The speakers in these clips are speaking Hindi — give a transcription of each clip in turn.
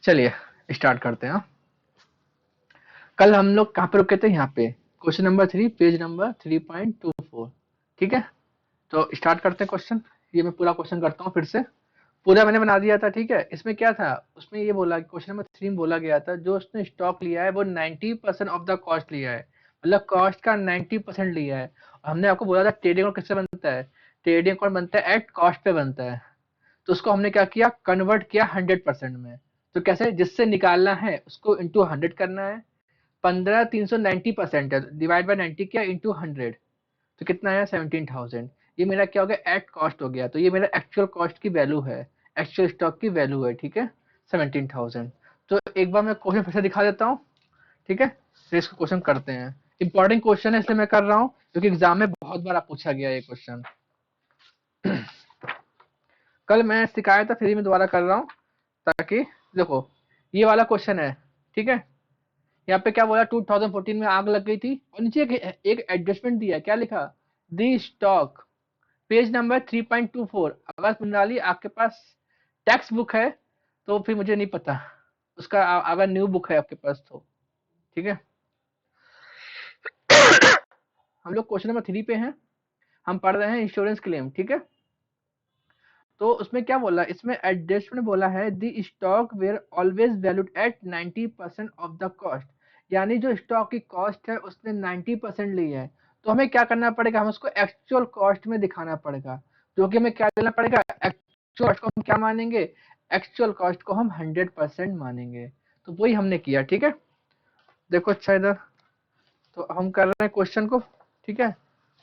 चलिए स्टार्ट करते हैं। कल हम लोग कहाँ पे रुके थे? यहाँ पे क्वेश्चन नंबर 3, पेज नंबर 3.24। ठीक है, तो स्टार्ट करते हैं क्वेश्चन। ये मैं पूरा क्वेश्चन करता हूँ फिर से। पूरा मैंने बना दिया था। ठीक है, इसमें क्या था, उसमें ये बोला, क्वेश्चन नंबर 3 में बोला गया था जो उसने स्टॉक लिया है वो 90% ऑफ द कॉस्ट लिया है, मतलब कॉस्ट का 90% लिया है। और हमने आपको बोला था ट्रेडिंग अकाउंट किससे बनता है? ट्रेडिंग अकाउंट बनता है एट कॉस्ट पे बनता है। तो उसको हमने क्या किया, कन्वर्ट किया 100% में। तो कैसे, जिससे निकालना है उसको इंटू 100 करना है। 15,390% है, डिवाइड बाय 90 किया इंटू 100, तो कितना आया 17,000। ये मेरा क्या हो गया, एट कॉस्ट हो गया। तो ये मेरा एक्चुअल कॉस्ट की वैल्यू है, एक्चुअल स्टॉक की वैल्यू है। ठीक है, 17,000। तो एक बार मैं क्वेश्चन फिर से दिखा देता हूँ। ठीक है, फिर इसको क्वेश्चन करते हैं। इंपॉर्टेंट क्वेश्चन है इसलिए मैं कर रहा हूँ क्योंकि एग्जाम में बहुत बार पूछा गया ये क्वेश्चन। कल मैं सिखाया था, फिर मैं दोबारा कर रहा हूँ ताकि देखो ये वाला क्वेश्चन है। ठीक है, यहाँ पे क्या बोला, 2014 में आग लग गई थी और नीचे एक एडजस्टमेंट दिया है। क्या लिखा, दी स्टॉक, पेज नंबर 3.24। अगर मृणाली आपके पास टेक्स्ट बुक है तो फिर मुझे नहीं पता उसका, अगर न्यू बुक है आपके पास तो। ठीक है, हम लोग क्वेश्चन नंबर 3 पे हैं, हम पढ़ रहे हैं इंश्योरेंस क्लेम। ठीक है, तो उसमें क्या बोला, इसमें एडजस्टमेंट बोला है the stock were always valued at 90% of the cost, यानी जो स्टॉक की कॉस्ट है उसने 90% ली है। तो हमें क्या करना पड़ेगा, हम उसको एक्चुअल कॉस्ट में दिखाना पड़ेगा। जो कि हमें क्या लेना पड़ेगा, एक्चुअल कॉस्ट को हम क्या मानेंगे, एक्चुअल कॉस्ट को हम 100% मानेंगे। तो वही हमने किया। ठीक है, देखो अच्छा इधर, तो हम कर रहे हैं क्वेश्चन को। ठीक है,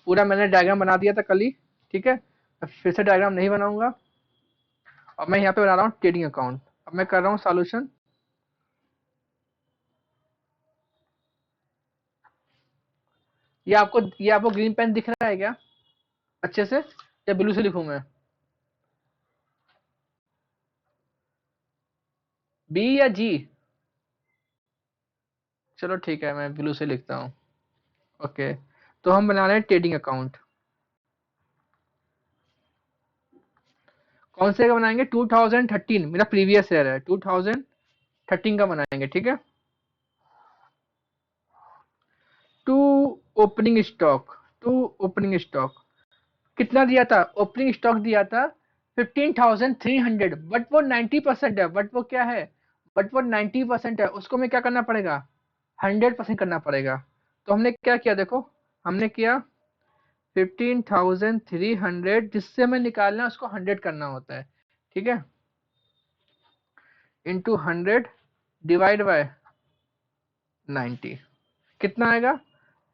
पूरा मैंने डायग्राम बना दिया था कल ही। ठीक है, फिर से डायग्राम नहीं बनाऊंगा। अब मैं यहाँ पे बना रहा हूँ ट्रेडिंग अकाउंट। अब मैं कर रहा हूँ सॉल्यूशन। ये आपको ग्रीन पेन दिख रहा है क्या अच्छे से, या ब्लू से लिखूं मैं, बी या जी? चलो ठीक है, मैं ब्लू से लिखता हूँ। ओके, तो हम बना रहे हैं ट्रेडिंग अकाउंट। कौन से का बनाएंगे, 2013 मेरा प्रीवियस ईयर है, 2013 का बनाएंगे। ठीक है, to opening stock, to opening stock कितना दिया था, ओपनिंग स्टॉक दिया था 15,300, बट वो 90% है। बट वो क्या है, बट वो 90% है, उसको हमें क्या करना पड़ेगा, 100% करना पड़ेगा। तो हमने क्या किया, देखो हमने किया 15,300, जिससे हमें निकालना है उसको 100 करना होता है। ठीक है, इंटू 100 डिवाइड बाय 90, कितना आएगा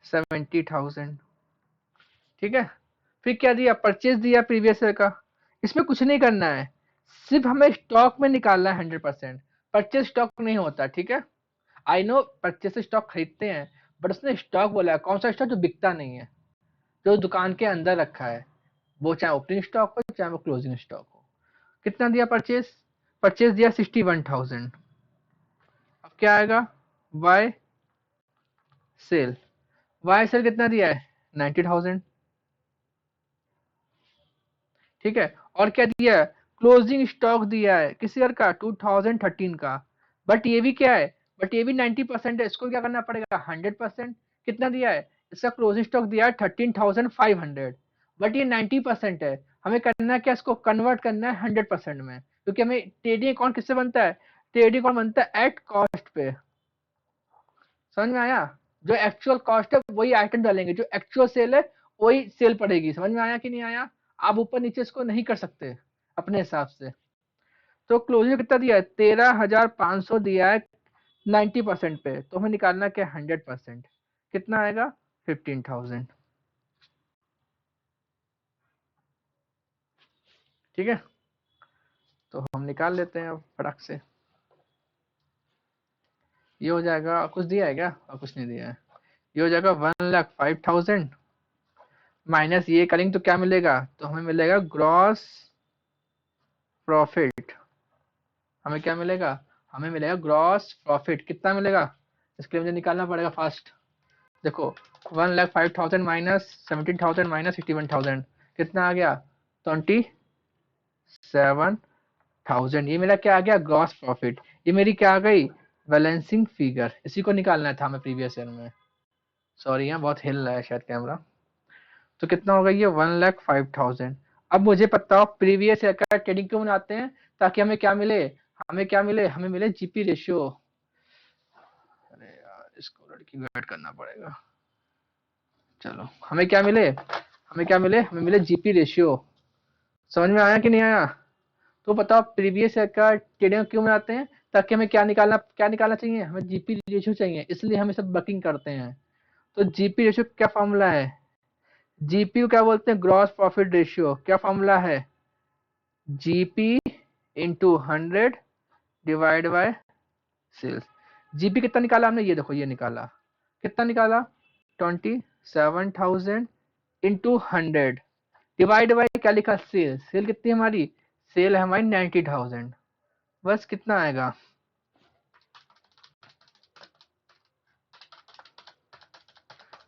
70,000। ठीक है, फिर क्या दिया, परचेज दिया प्रीवियस ईयर का। इसमें कुछ नहीं करना है, सिर्फ हमें स्टॉक में निकालना है 100%। परचेज स्टॉक नहीं होता। ठीक है, आई नो परचेज स्टॉक खरीदते हैं, बट उसने स्टॉक बोला है, कौन सा स्टॉक जो बिकता नहीं है, जो दुकान के अंदर रखा है, वो चाहे ओपनिंग स्टॉक हो चाहे वो क्लोजिंग स्टॉक हो। कितना दिया परचेज, परचेज दिया 61,000। अब क्या आएगा, वाई सेल, वाई सेल कितना दिया है 90,000। ठीक है, और क्या दिया है, क्लोजिंग स्टॉक दिया है किस ईयर का, 2013 का। बट ये भी क्या है, बट ये भी 90% है, इसको क्या करना पड़ेगा 100%। कितना दिया है, इसका क्लोजिंग स्टॉक दिया है 13,500, बट ये 90% है। हमें करना है क्या, इसको कन्वर्ट करना है 100% में, क्योंकि हमें ट्रेडिंग अकाउंट किससे बनता है, ट्रेडिंग अकाउंट बनता है एट कॉस्ट पे। समझ में आया, जो एक्चुअल कॉस्ट है वही आइटम डालेंगे, जो एक्चुअल सेल है वही सेल पड़ेगी। समझ में आया कि नहीं आया, आप ऊपर नीचे इसको नहीं कर सकते अपने हिसाब से। तो क्लोजिंग कितना दिया है, 13,500 दिया है 90% पे, तो हमें निकालना क्या 100%, कितना आएगा 15,000। ठीक है, तो हम निकाल लेते हैं अब फटाक से। ये हो जाएगा, कुछ दिया है क्या, और कुछ नहीं दिया है। ये हो जाएगा 1,05,000 माइनस ये करेंगे तो क्या मिलेगा, तो हमें मिलेगा ग्रॉस प्रॉफिट। हमें क्या मिलेगा, हमें मिलेगा ग्रॉस प्रॉफिट। कितना मिलेगा, इसके लिए मुझे निकालना पड़ेगा फास्ट। देखो 1,05,000 माइनस 17,000 माइनस 61,000, कितना आ गया 27,000। ये मेरा क्या आ गया, ग्रॉस प्रॉफिट। ये मेरी क्या आ गई, बैलेंसिंग फिगर, इसी को निकालना था हमें प्रीवियस ईयर में। सॉरी यहाँ बहुत हिल रहा है शायद कैमरा। तो कितना होगा ये 1,05,000। अब मुझे पता हो प्रीवियस ईयर का ट्रेडिंग क्यों बनाते हैं, ताकि हमें क्या मिले, हमें मिले जीपी रेशियो। अरे यार इसको लड़की को ऐड करना पड़ेगा। चलो हमें मिले जीपी रेशियो। समझ में आया कि नहीं आया? तो बताओ प्रीवियस ईयर का ट्रेडिंग क्यों बनाते हैं, ताकि हमें क्या निकालना चाहिए, हमें जीपी रेशियो चाहिए, इसलिए हम सब बकिंग करते हैं। तो जीपी रेशियो क्या फॉर्मूला है, जीपी को क्या बोलते हैं, ग्रॉस प्रॉफिट रेशियो। क्या फॉर्मूला है, GP into 100 divide by sales. GP कितना निकाला हमने, ये देखो ये निकाला, कितना निकाला 27,000 इंटू 100 डिवाइड बाय क्या लिखा, सेल। सेल कितनी हमारी, सेल है हमारी 90,000। बस कितना आएगा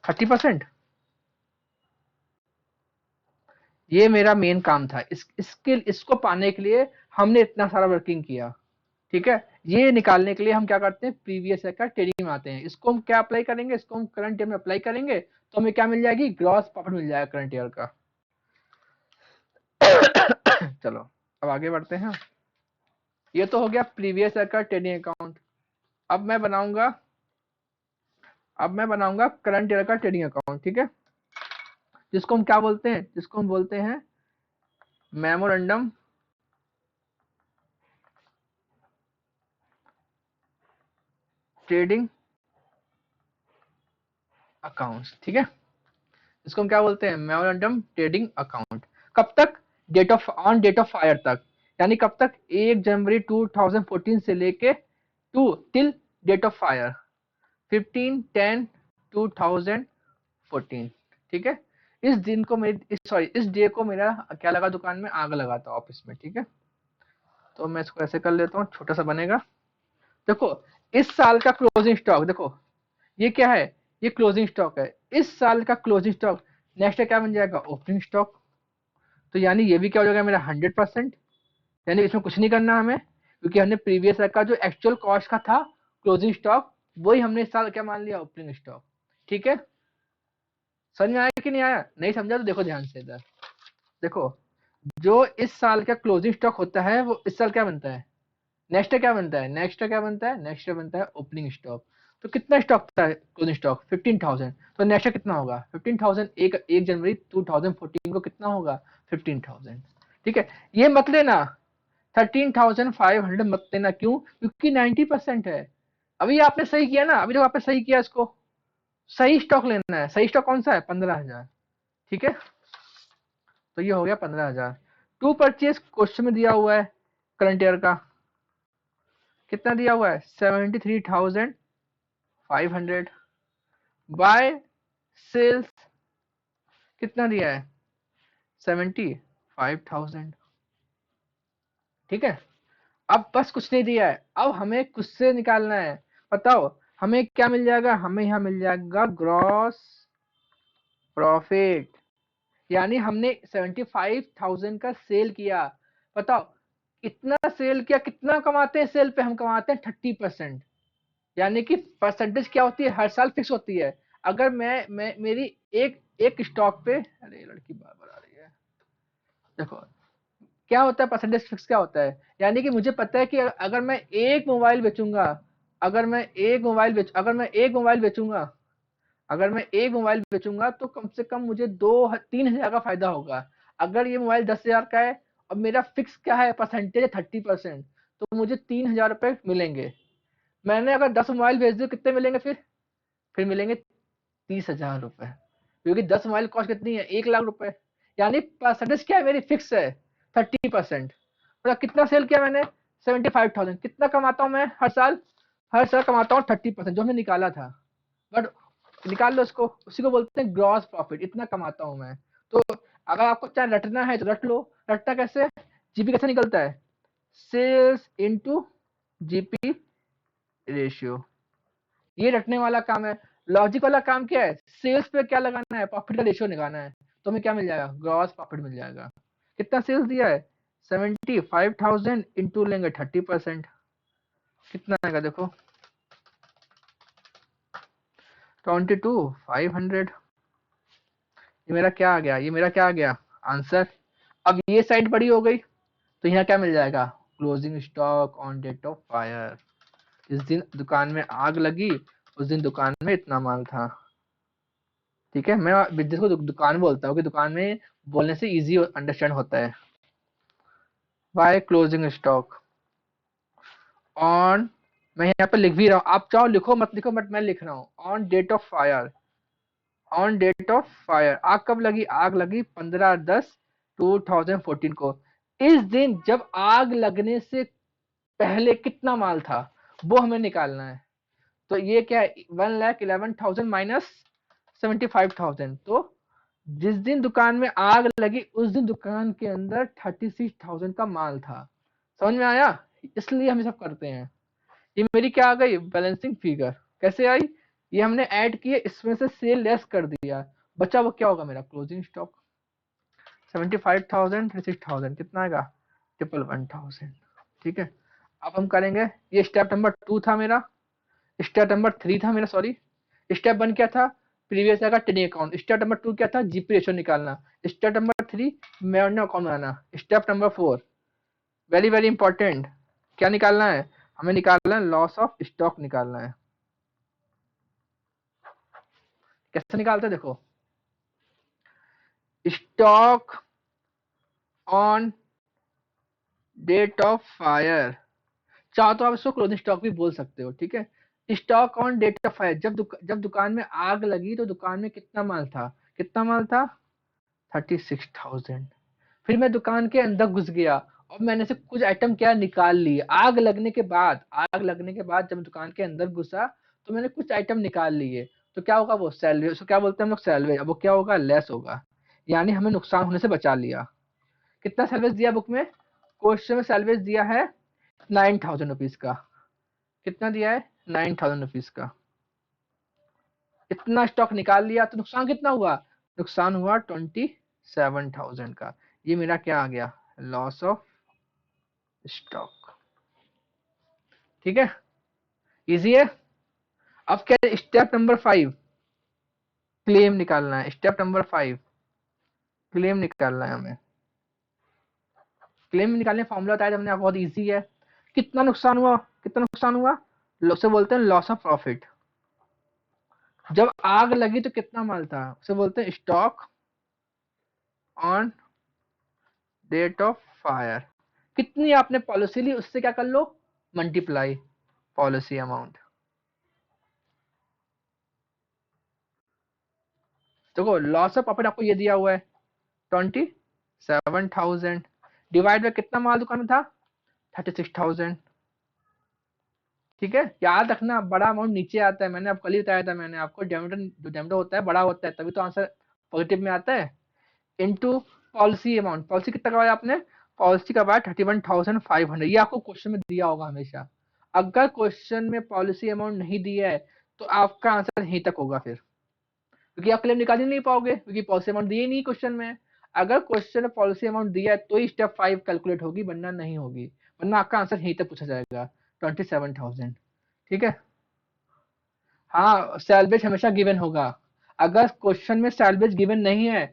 30%। ये मेरा मेन काम था, इसको पाने के लिए हमने इतना सारा वर्किंग किया। ठीक है, ये निकालने के लिए हम क्या करते हैं, प्रीवियस ईयर का ट्रेडिंग में आते हैं। इसको हम क्या अप्लाई करेंगे, इसको हम करंट ईयर में अप्लाई करेंगे, तो हमें क्या मिल जाएगी, ग्रॉस प्रॉफिट मिल जाएगा करंट ईयर का। चलो अब आगे बढ़ते हैं। ये तो हो गया प्रीवियस ईयर का ट्रेडिंग अकाउंट। अब मैं बनाऊंगा करंट ईयर का ट्रेडिंग अकाउंट। ठीक है, जिसको हम बोलते हैं मेमोरेंडम ट्रेडिंग अकाउंट्स। ठीक है, इसको हम क्या बोलते हैं, मेमोरेंडम ट्रेडिंग अकाउंट। कब तक, डेट ऑफ फायर तक, यानी कब तक, 1 जनवरी 2014 से लेके टिल डेट ऑफ फायर 15/10/2014। ठीक है, इस दिन को इस डे को मेरा क्या लगा, दुकान में आग लगा था ऑफिस में। ठीक है, तो मैं इसको ऐसे कर लेता हूँ, छोटा सा बनेगा। देखो इस साल का क्लोजिंग स्टॉक, देखो ये क्या है, ये क्लोजिंग स्टॉक है। इस साल का क्लोजिंग स्टॉक नेक्स्ट क्या बन जाएगा, ओपनिंग स्टॉक। तो यानी ये भी क्या हो जाएगा मेरा 100%, यानी इसमें कुछ नहीं करना हमें, क्योंकि हमने प्रीवियस ईयर का जो एक्चुअल कॉस्ट का था क्लोजिंग स्टॉक, वही हमने इस साल क्या मान लिया, ओपनिंग स्टॉक। ठीक है, समझ में आया कि नहीं आया, नहीं समझा तो देखो ध्यान से इधर। देखो जो इस साल का क्लोजिंग स्टॉक होता है वो इस साल क्या बनता है, नेक्स्ट बनता है ओपनिंग स्टॉक। तो कितना स्टॉक था क्लोजिंग स्टॉक, 15,000। तो नेक्स्ट कितना होगा 15,000, एक जनवरी 2014 को कितना होगा 15,000। ठीक है, ये मत लेना 13,500 मत लेना, क्यों, क्योंकि 90% है। अभी आपने सही किया ना, अभी जो आपने सही किया, इसको सही स्टॉक लेना है। सही स्टॉक कौन सा है, 15,000। ठीक है, तो ये हो गया 15,000। टू परचेज क्वेश्चन में दिया हुआ है करंट ईयर का, कितना दिया हुआ है 73,500। बाय सेल्स कितना दिया है 75,000। ठीक है, अब बस कुछ नहीं दिया है, अब हमें कुछ से निकालना है। बताओ हमें क्या मिल जाएगा, हमें यहाँ मिल जाएगा ग्रॉस प्रॉफिट। यानी हमने 75,000 का सेल किया। बताओ इतना सेल किया, कितना कमाते हैं सेल पे, हम कमाते हैं 30%। यानी कि परसेंटेज क्या होती है, हर साल फिक्स होती है। अगर मैं मेरी एक एक स्टॉक पे, अरे लड़की बार बार आ रही है। देखो क्या होता है परसेंटेज फिक्स क्या होता है, यानी कि मुझे पता है कि अगर मैं एक मोबाइल बेचूंगा, अगर मैं एक मोबाइल बेचूंगा तो कम से कम मुझे 2-3 हजार का फायदा होगा। अगर ये मोबाइल 10,000 का है और मेरा फिक्स क्या है, परसेंटेज है 30%, तो मुझे 3,000 रुपये मिलेंगे। मैंने अगर 10 मोबाइल बेच दिए, कितने मिलेंगे फिर मिलेंगे 30,000 रुपए, क्योंकि 10 मोबाइल कॉस्ट कितनी है, 1 लाख रुपए। यानी परसेंटेज क्या है मेरी, फिक्स है 30%। मतलब कितना सेल किया मैंने, 75,000। कितना कमाता हूँ मैं हर साल कमाता हूँ 30%, जो हमने निकाला था। बट निकाल लो इसको, उसी को बोलते हैं ग्रॉस प्रॉफिट, इतना कमाता हूँ मैं। तो अगर आपको चाहे रटना है तो रट लो। रटना कैसे, जीपी कैसे निकलता है, सेल्स इनटू जीपी रेशियो, ये रटने वाला काम है। लॉजिक वाला काम क्या है, सेल्स पे क्या लगाना है, प्रॉफिट का रेशियो निकालना है। तो हमें क्या मिल जाएगा, ग्रॉस प्रॉफिट मिल जाएगा। कितना सेल्स दिया है 75,000, इंटू लेंगे 30%। कितना आएगा देखो, 22,500। ये मेरा क्या आ गया, ये मेरा क्या आ गया आंसर। अब ये साइड बड़ी हो गई तो यहाँ क्या मिल जाएगा, closing stock on date of fire. जिस दिन दुकान में आग लगी उस दिन दुकान में इतना माल था। ठीक है, मैं बिजनेस को दुकान बोलता हूँ कि दुकान में बोलने से इजी अंडरस्टैंड होता है। बाय क्लोजिंग स्टॉक ऑन, मैं यहाँ पे लिख भी रहा हूँ, आप चाहो लिखो मत लिखो, बट मैं लिख रहा हूँ on date of fire. On date of fire, आग कब लगी, आग लगी 15/10/2014 को। इस दिन जब आग लगने से पहले कितना माल था वो हमें निकालना है। तो ये क्या है, 1,11,000 माइनस 75,000। तो जिस दिन दुकान में आग लगी उस दिन दुकान के अंदर 36,000 का माल था। समझ में आया, इसलिए हम सब करते हैं। ये मेरी क्या आ गई, बैलेंसिंग फिगर। कैसे आई, ये हमने ऐड किए, इसमें से सेल लेस कर दिया, बचा वो क्या होगा मेरा क्लोजिंग स्टॉक। 75,000 36,000 कितना आएगा, 111,000। ठीक है, अब हम करेंगे, ये स्टेप नंबर 2 था मेरा, स्टेप नंबर 3 था मेरा, सॉरी। स्टेप 1 क्या था, प्रीवियस का टेनी अकाउंट। स्टेप नंबर 2 क्या था, जीपी रेशो निकालना। स्टेप नंबर 3 मेमोरी अकाउंट बनाना। Step number 4 very very important, क्या निकालना है, हमें निकालना है लॉस ऑफ स्टॉक निकालना है। कैसे निकालते हैं देखो, stock on date of fire, चाहो तो आप इसको क्लोजिंग स्टॉक भी बोल सकते हो। ठीक है, stock on date of fire, जब दुकान में आग लगी तो दुकान में कितना माल था, कितना माल था 36,000। फिर मैं दुकान के अंदर घुस गया और मैंने से कुछ आइटम क्या निकाल लिए आग लगने के बाद। आग लगने के बाद जब दुकान के अंदर घुसा तो मैंने कुछ आइटम निकाल लिए, तो क्या होगा वो सैलरी, उसको क्या बोलते हैं हम लोग, सैलरी। अब वो क्या होगा, लेस होगा, यानी हमें नुकसान होने से बचा लिया। कितना सैलवेज दिया बुक में, क्वेश्चन में सैलवेज दिया है 9,000 रुपीज का। कितना दिया है, 9,000 रुपीज का। इतना स्टॉक निकाल लिया तो नुकसान कितना हुआ, नुकसान हुआ 27,000 का। ये मेरा क्या आ गया, लॉस ऑफ स्टॉक। ठीक है, इजी है। अब क्या, स्टेप नंबर 5 क्लेम निकालना है। स्टेप नंबर 5 क्लेम निकालना है हमें। क्लेम निकालने फॉर्मूला बताया हमने, बहुत इजी है। कितना नुकसान हुआ, कितना नुकसान हुआ, उसे बोलते हैं लॉस ऑफ प्रॉफिट। जब आग लगी तो कितना माल था, उसे बोलते हैं stock on date of fire. कितनी आपने पॉलिसी ली उससे क्या कर लो, मल्टीप्लाई पॉलिसी अमाउंट। देखो लॉस ऑफ प्रॉफिट आपको ये दिया हुआ है 27,000, डिवाइड बाय कितना माल दुकान में था 36,000। ठीक है, याद रखना बड़ा अमाउंट नीचे आता है, मैंने आपको कल ही बताया था, मैंने आपको डेमोटर जो डेमोटर होता है बड़ा होता है तभी तो आंसर पॉजिटिव में आता है। इनटू पॉलिसी अमाउंट, पॉलिसी कितना करवाया आपने, पॉलिसी करवाया 31,500। ये आपको क्वेश्चन में दिया होगा हमेशा। अगर क्वेश्चन में पॉलिसी अमाउंट नहीं दिया है तो आपका आंसर यहीं तक होगा फिर, क्योंकि आप क्लेम निकाल ही नहीं पाओगे क्योंकि पॉलिसी अमाउंट दिए नहीं क्वेश्चन में। अगर क्वेश्चन में पॉलिसी अमाउंट दिया है तो ही स्टेप 5 कैलकुलेट होगी, वरना नहीं होगी, वरना आपका आंसर यहीं तक पूछा जाएगा 27,000। ठीक है, हाँ सैलवेज हमेशा गिवन होगा। अगर क्वेश्चन में सैलवेज गिवन नहीं है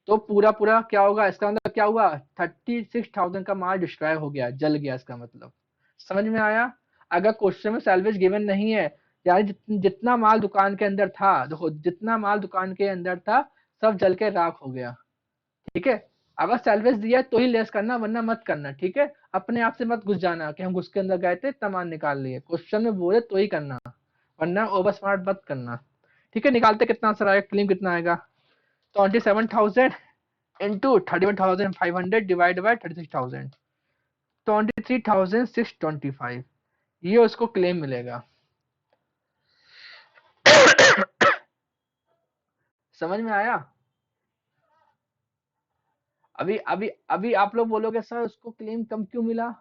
तो पूरा पूरा क्या होगा, इसका मतलब क्या हुआ 36,000 का माल डिस्ट्रॉय हो गया, जल गया, इसका मतलब। समझ में आया, अगर क्वेश्चन में सैलवेज गिवन नहीं है, यानी जितना माल दुकान के अंदर था, देखो जितना माल दुकान के अंदर था सब जल के राख हो गया। ठीक है, अगर सैलवेज दिया है तो ही लेस करना, वरना मत करना। ठीक है, अपने आप से मत घुस जाना कि हम घुस के अंदर गए थे इतना माल निकाल लिए, क्वेश्चन में बोले तो ही करना, वरना ओवर स्मार्ट मत करना। ठीक है, निकालते कितना आंसर आएगा, क्लेम कितना आएगा, 27,000 इंटू 31,500 डिवाइड बाई 36,000, 23,625, ये उसको क्लेम मिलेगा। समझ में आया। अभी अभी अभी आप लोग बोलोगे सर उसको क्लेम कम क्यों मिला,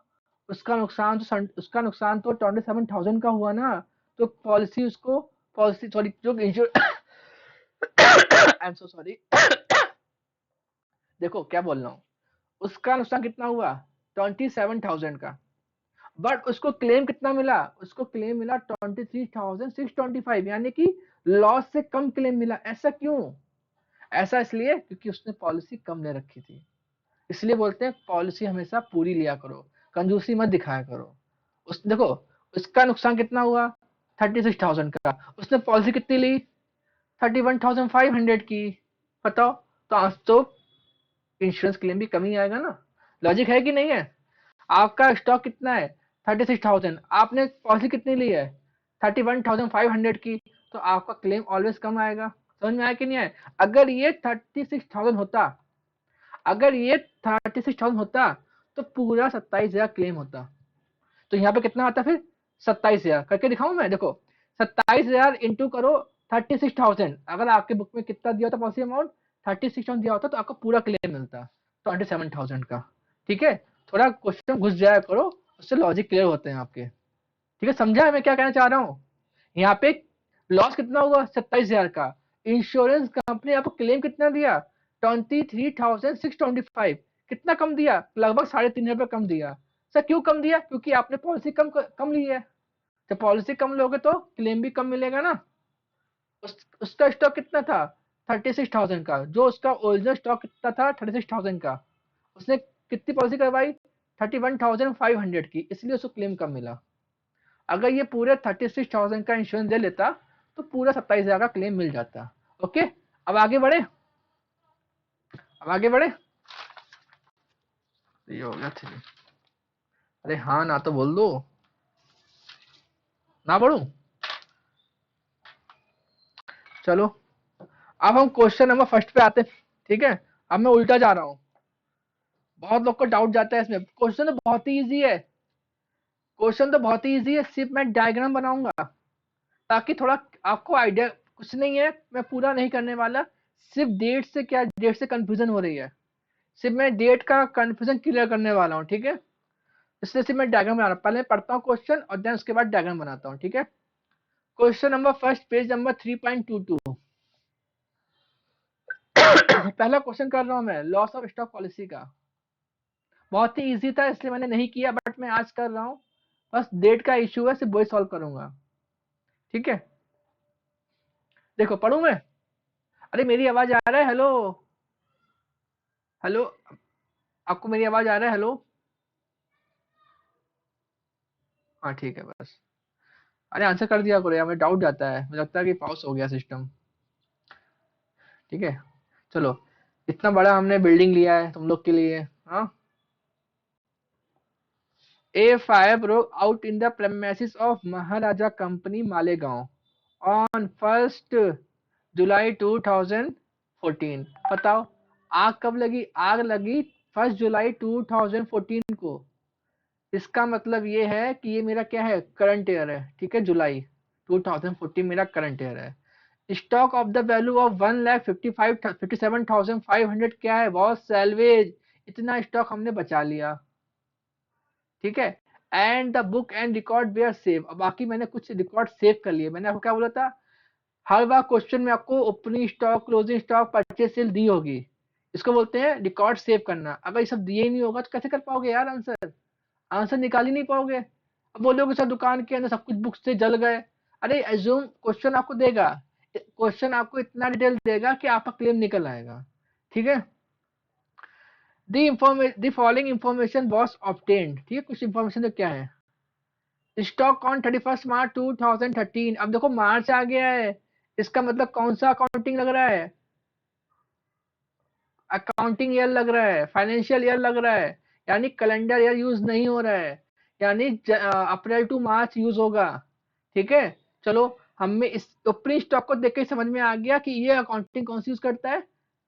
उसका नुकसान तो 27,000 का हुआ ना, तो पॉलिसी उसको, पॉलिसी सॉरी जो ensure I am so sorry देखो क्या बोल रहा हूँ, उसका नुकसान कितना हुआ 27,000 का, बट उसको क्लेम कितना मिला, उसको क्लेम मिला 23,625, यानी कि लॉस से कम क्लेम मिला। ऐसा क्यों? ऐसा इसलिए क्योंकि उसने पॉलिसी कम ले रखी थी। इसलिए बोलते हैं पॉलिसी हमेशा पूरी लिया करो, कंजूसी मत दिखाया करो। उस देखो उसका नुकसान कितना हुआ, 36,000 का, उसने पॉलिसी कितनी ली, 31,500 की। बताओ, तो आज तो इंश्योरेंस क्लेम भी कम ही आएगा ना। लॉजिक है कि नहीं है? आपका स्टॉक कितना है, 36,000, आपने पॉलिसी कितनी ली है, 31,500 की, तो आपका क्लेम ऑलवेज कम आएगा। समझ में आया कि नहीं आया? अगर ये 36,000 होता, अगर ये 36,000 होता, तो पूरा 27,000 क्लेम होता। तो यहाँ पे कितना आता फिर, 27,000 करके दिखाऊं मैं, देखो 27,000 इंटू करो 36,000, अगर आपके बुक में कितना दिया होता पॉलिसी अमाउंट, 36,000 दिया होता, तो आपको पूरा क्लेम मिलता 27,000 का। ठीक है, थोड़ा क्वेश्चन घुस जाया करो, उससे लॉजिक क्लियर होते हैं आपके। ठीक है, समझा है मैं क्या कहना चाह रहा हूँ? यहाँ पे लॉस कितना हुआ, 27,000 का। इंश्योरेंस कंपनी आपको क्लेम कितना दिया, 23,625, कितना कम दिया, लगभग 3,500 कम दिया। सर क्यों कम दिया, क्योंकि आपने पॉलिसी कम कम ली है। जब पॉलिसी कम लोगे तो क्लेम भी कम मिलेगा ना। उसका स्टॉक कितना था, 36,000 का, जो उसका ओरिजिनल स्टॉक कितना था, 36,000 का। उसने कितनी पॉलिसी करवाई, 31,500 की, इसलिए उसको क्लेम कम मिला। अगर ये पूरे 36,000 का इंश्योरेंस दे लेता, तो पूरा 27,000 का क्लेम मिल जाता। ओके, अब आगे बढ़े, अब आगे बढ़े। ये हो गया थ्री। अरे हाँ ना तो बोल दो, ना बढ़ू। चलो, अब हम क्वेश्चन नंबर फर्स्ट पे आते। ठीक है, अब मैं उल्टा जा रहा हूँ। बहुत लोग को डाउट जाता है इसमें। क्वेश्चन तो बहुत ही इजी है, क्वेश्चन तो बहुत ही इजी है, सिर्फ मैं डायग्राम बनाऊंगा ताकि थोड़ा आपको आइडिया। कुछ नहीं है, मैं पूरा नहीं करने वाला। सिर्फ डेट से, क्या डेट से कंफ्यूजन हो रही है, सिर्फ मैं डेट का कंफ्यूजन क्लियर करने वाला हूँ। ठीक है, इसलिए सिर्फ मैं डायग्राम बना रहा हूँ। पहले पढ़ता हूँ क्वेश्चन और देन उसके बाद डायग्राम बनाता हूँ। ठीक है, question number first, page number 3.22। पहला क्वेश्चन कर रहा हूँ मैं, लॉस ऑफ स्टॉक पॉलिसी का। बहुत ही इजी था इसलिए मैंने नहीं किया, बट मैं आज कर रहा हूँ। बस डेट का इशू है, सिर्फ वही सॉल्व करूंगा। ठीक है, देखो पढ़ू मैं। अरे मेरी आवाज आ रहा है, हेलो, हेलो, आपको मेरी आवाज आ रहा है, हेलो? हाँ ठीक है बस। अरे आंसर कर दिया करो यार, मुझे डाउट जाता है, मुझे लगता है कि पास हो गया सिस्टम। ठीक है, चलो, इतना बड़ा हमने बिल्डिंग लिया है तुम लोग के लिए। हाँ, A fire broke out in the premises of Maharaja Company Malegaon on 1st जुलाई 2014। बताओ, आग कब लगी? आग लगी 1 जुलाई 2014 को। इसका मतलब ये है कि ये मेरा क्या है, करंट ईयर है। ठीक है, जुलाई 2014 मेरा करंट ईयर है। Stock of the value of 1,57,500 क्या है, बहुत सैलवेज। इतना स्टॉक हमने बचा लिया। ठीक है, and the book and record were save. अब बाकी मैंने कुछ रिकॉर्ड सेव कर लिए। मैंने आपको क्या बोला था, हर बार क्वेश्चन में आपको opening stock, closing stock, purchase sale दी होगी। इसको बोलते हैं रिकॉर्ड सेव करना। अगर ये सब दिए ही नहीं होगा तो कैसे कर पाओगे यार आंसर, आंसर निकाल ही नहीं पाओगे। अब बोलोगे सर दुकान के अंदर सब कुछ बुक से जल गए। अरे एज्यूम, क्वेश्चन आपको देगा, क्वेश्चन आपको इतना डिटेल देगा कि आपका क्लेम निकल आएगा। ठीक है, the following information was obtained. ठीक है, कुछ इंफॉर्मेशन तो क्या है, स्टॉक ऑन 31 मार्च 2013। अब देखो मार्च आ गया है, इसका मतलब कौन सा अकाउंटिंग लग रहा है, अकाउंटिंग ईयर लग रहा है, फाइनेंशियल ईयर लग रहा है, यानी कैलेंडर ईयर यूज नहीं हो रहा है, यानी अप्रैल टू मार्च यूज होगा। ठीक है, चलो, हमें इस ओपनिंग स्टॉक को देख के समझ में आ गया कि ये अकाउंटिंग कौन सी यूज करता है,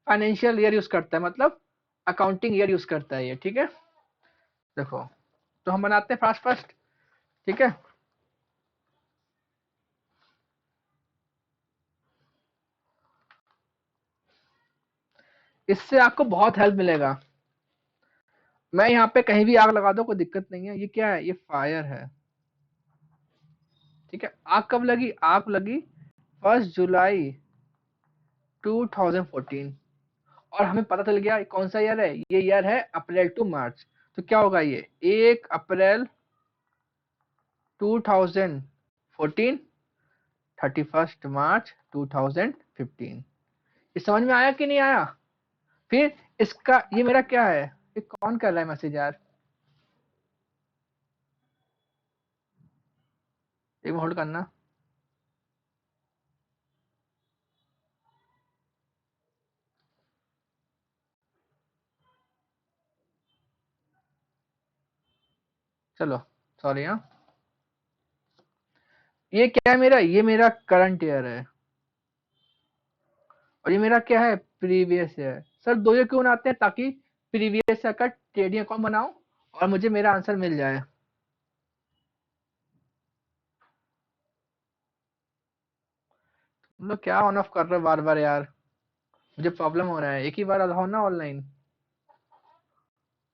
फाइनेंशियल ईयर यूज करता है, मतलब अकाउंटिंग ईयर यूज करता है ये। ठीक है, देखो, तो हम बनाते हैं फास्ट फास्ट। ठीक है, इससे आपको बहुत हेल्प मिलेगा। मैं यहाँ पे कहीं भी आग लगा दो, कोई दिक्कत नहीं है। ये क्या है, ये फायर है। ठीक है, आग कब लगी, आग लगी 1 जुलाई 2014, और हमें पता चल गया कौन सा ईयर है, ये ईयर है अप्रैल टू मार्च। तो क्या होगा ये, 1 अप्रैल 2014, 31 मार्च 2015। ये समझ में आया कि नहीं आया? फिर इसका ये मेरा क्या है, ये कौन कर रहा है मैसेज यार? एक होल्ड करना। चलो सॉरी। हाँ, ये क्या है मेरा, ये मेरा करंट ईयर है और ये मेरा क्या है, प्रीवियस ईयर। सर दो ये क्यों आते हैं? ताकि प्रीवियस ईयर का ट्रेडिंग अकाउंट बनाऊं और मुझे मेरा आंसर मिल जाए। तुम लोग क्या ऑन ऑफ कर रहे हो बार बार यार? मुझे प्रॉब्लम हो रहा है, एक ही बार हो ना ऑनलाइन।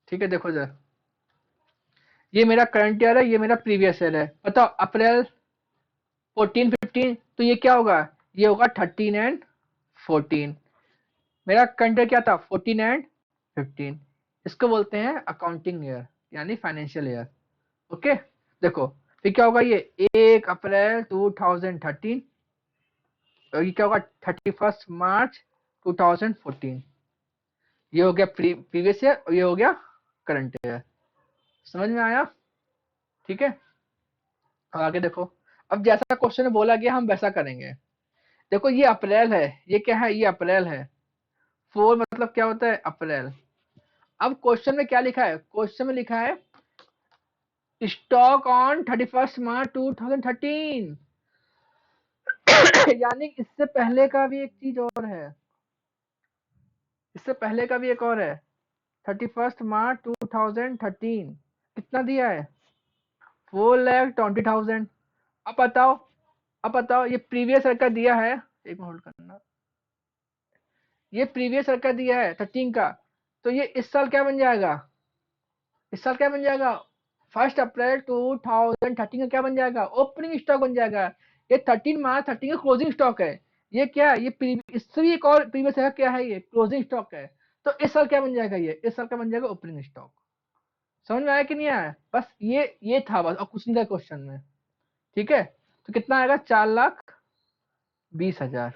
ठीक है देखो जरा, ये मेरा करंट ईयर है, ये मेरा प्रीवियस ईयर है। बताओ अप्रैल 14 15, तो ये क्या होगा, ये होगा 13 and 14। मेरा करंट ईयर क्या था, 14 and 15। इसको बोलते हैं अकाउंटिंग ईयर, यानी फाइनेंशियल ईयर। ओके, देखो फिर क्या होगा, ये 1 अप्रैल 2013, और ये क्या होगा 31 मार्च 2014। ये हो गया प्रीवियस ईयर और ये हो गया करंट ईयर। समझ में आया? ठीक है, अब आगे देखो। अब जैसा क्वेश्चन में बोला गया हम वैसा करेंगे। देखो ये अप्रैल है, ये क्या है, ये अप्रैल है। 4 मतलब क्या होता है, अप्रैल। अब क्वेश्चन में क्या लिखा है, क्वेश्चन में लिखा है स्टॉक ऑन 31 मार्च 2013। यानी इससे पहले का भी एक चीज और है, इससे पहले का भी एक और है। 31 मार्च 2013 कितना दिया है, 4,20,000। अब बताओ, अब बताओ ये प्रीवियस ईयर का दिया है, एक मिनट होल्ड करना। ये प्रीवियस ईयर का दिया है 13 का, तो ये इस साल क्या बन जाएगा, इस साल क्या बन जाएगा, 1 अप्रैल 2013 का क्या बन जाएगा, ओपनिंग स्टॉक बन जाएगा। ये 13 मार्च 13 का क्लोजिंग स्टॉक है। ये क्या है, ये इससे भी एक और प्रीवियस ईयर क्या है, ये क्लोजिंग स्टॉक है। तो इस साल क्या बन जाएगा, ये इस साल का बन जाएगा ओपनिंग स्टॉक। समझ में आया कि नहीं आया? बस ये था बस, और कुछ नहीं था क्वेश्चन में। ठीक है, तो कितना आएगा, 4,20,000।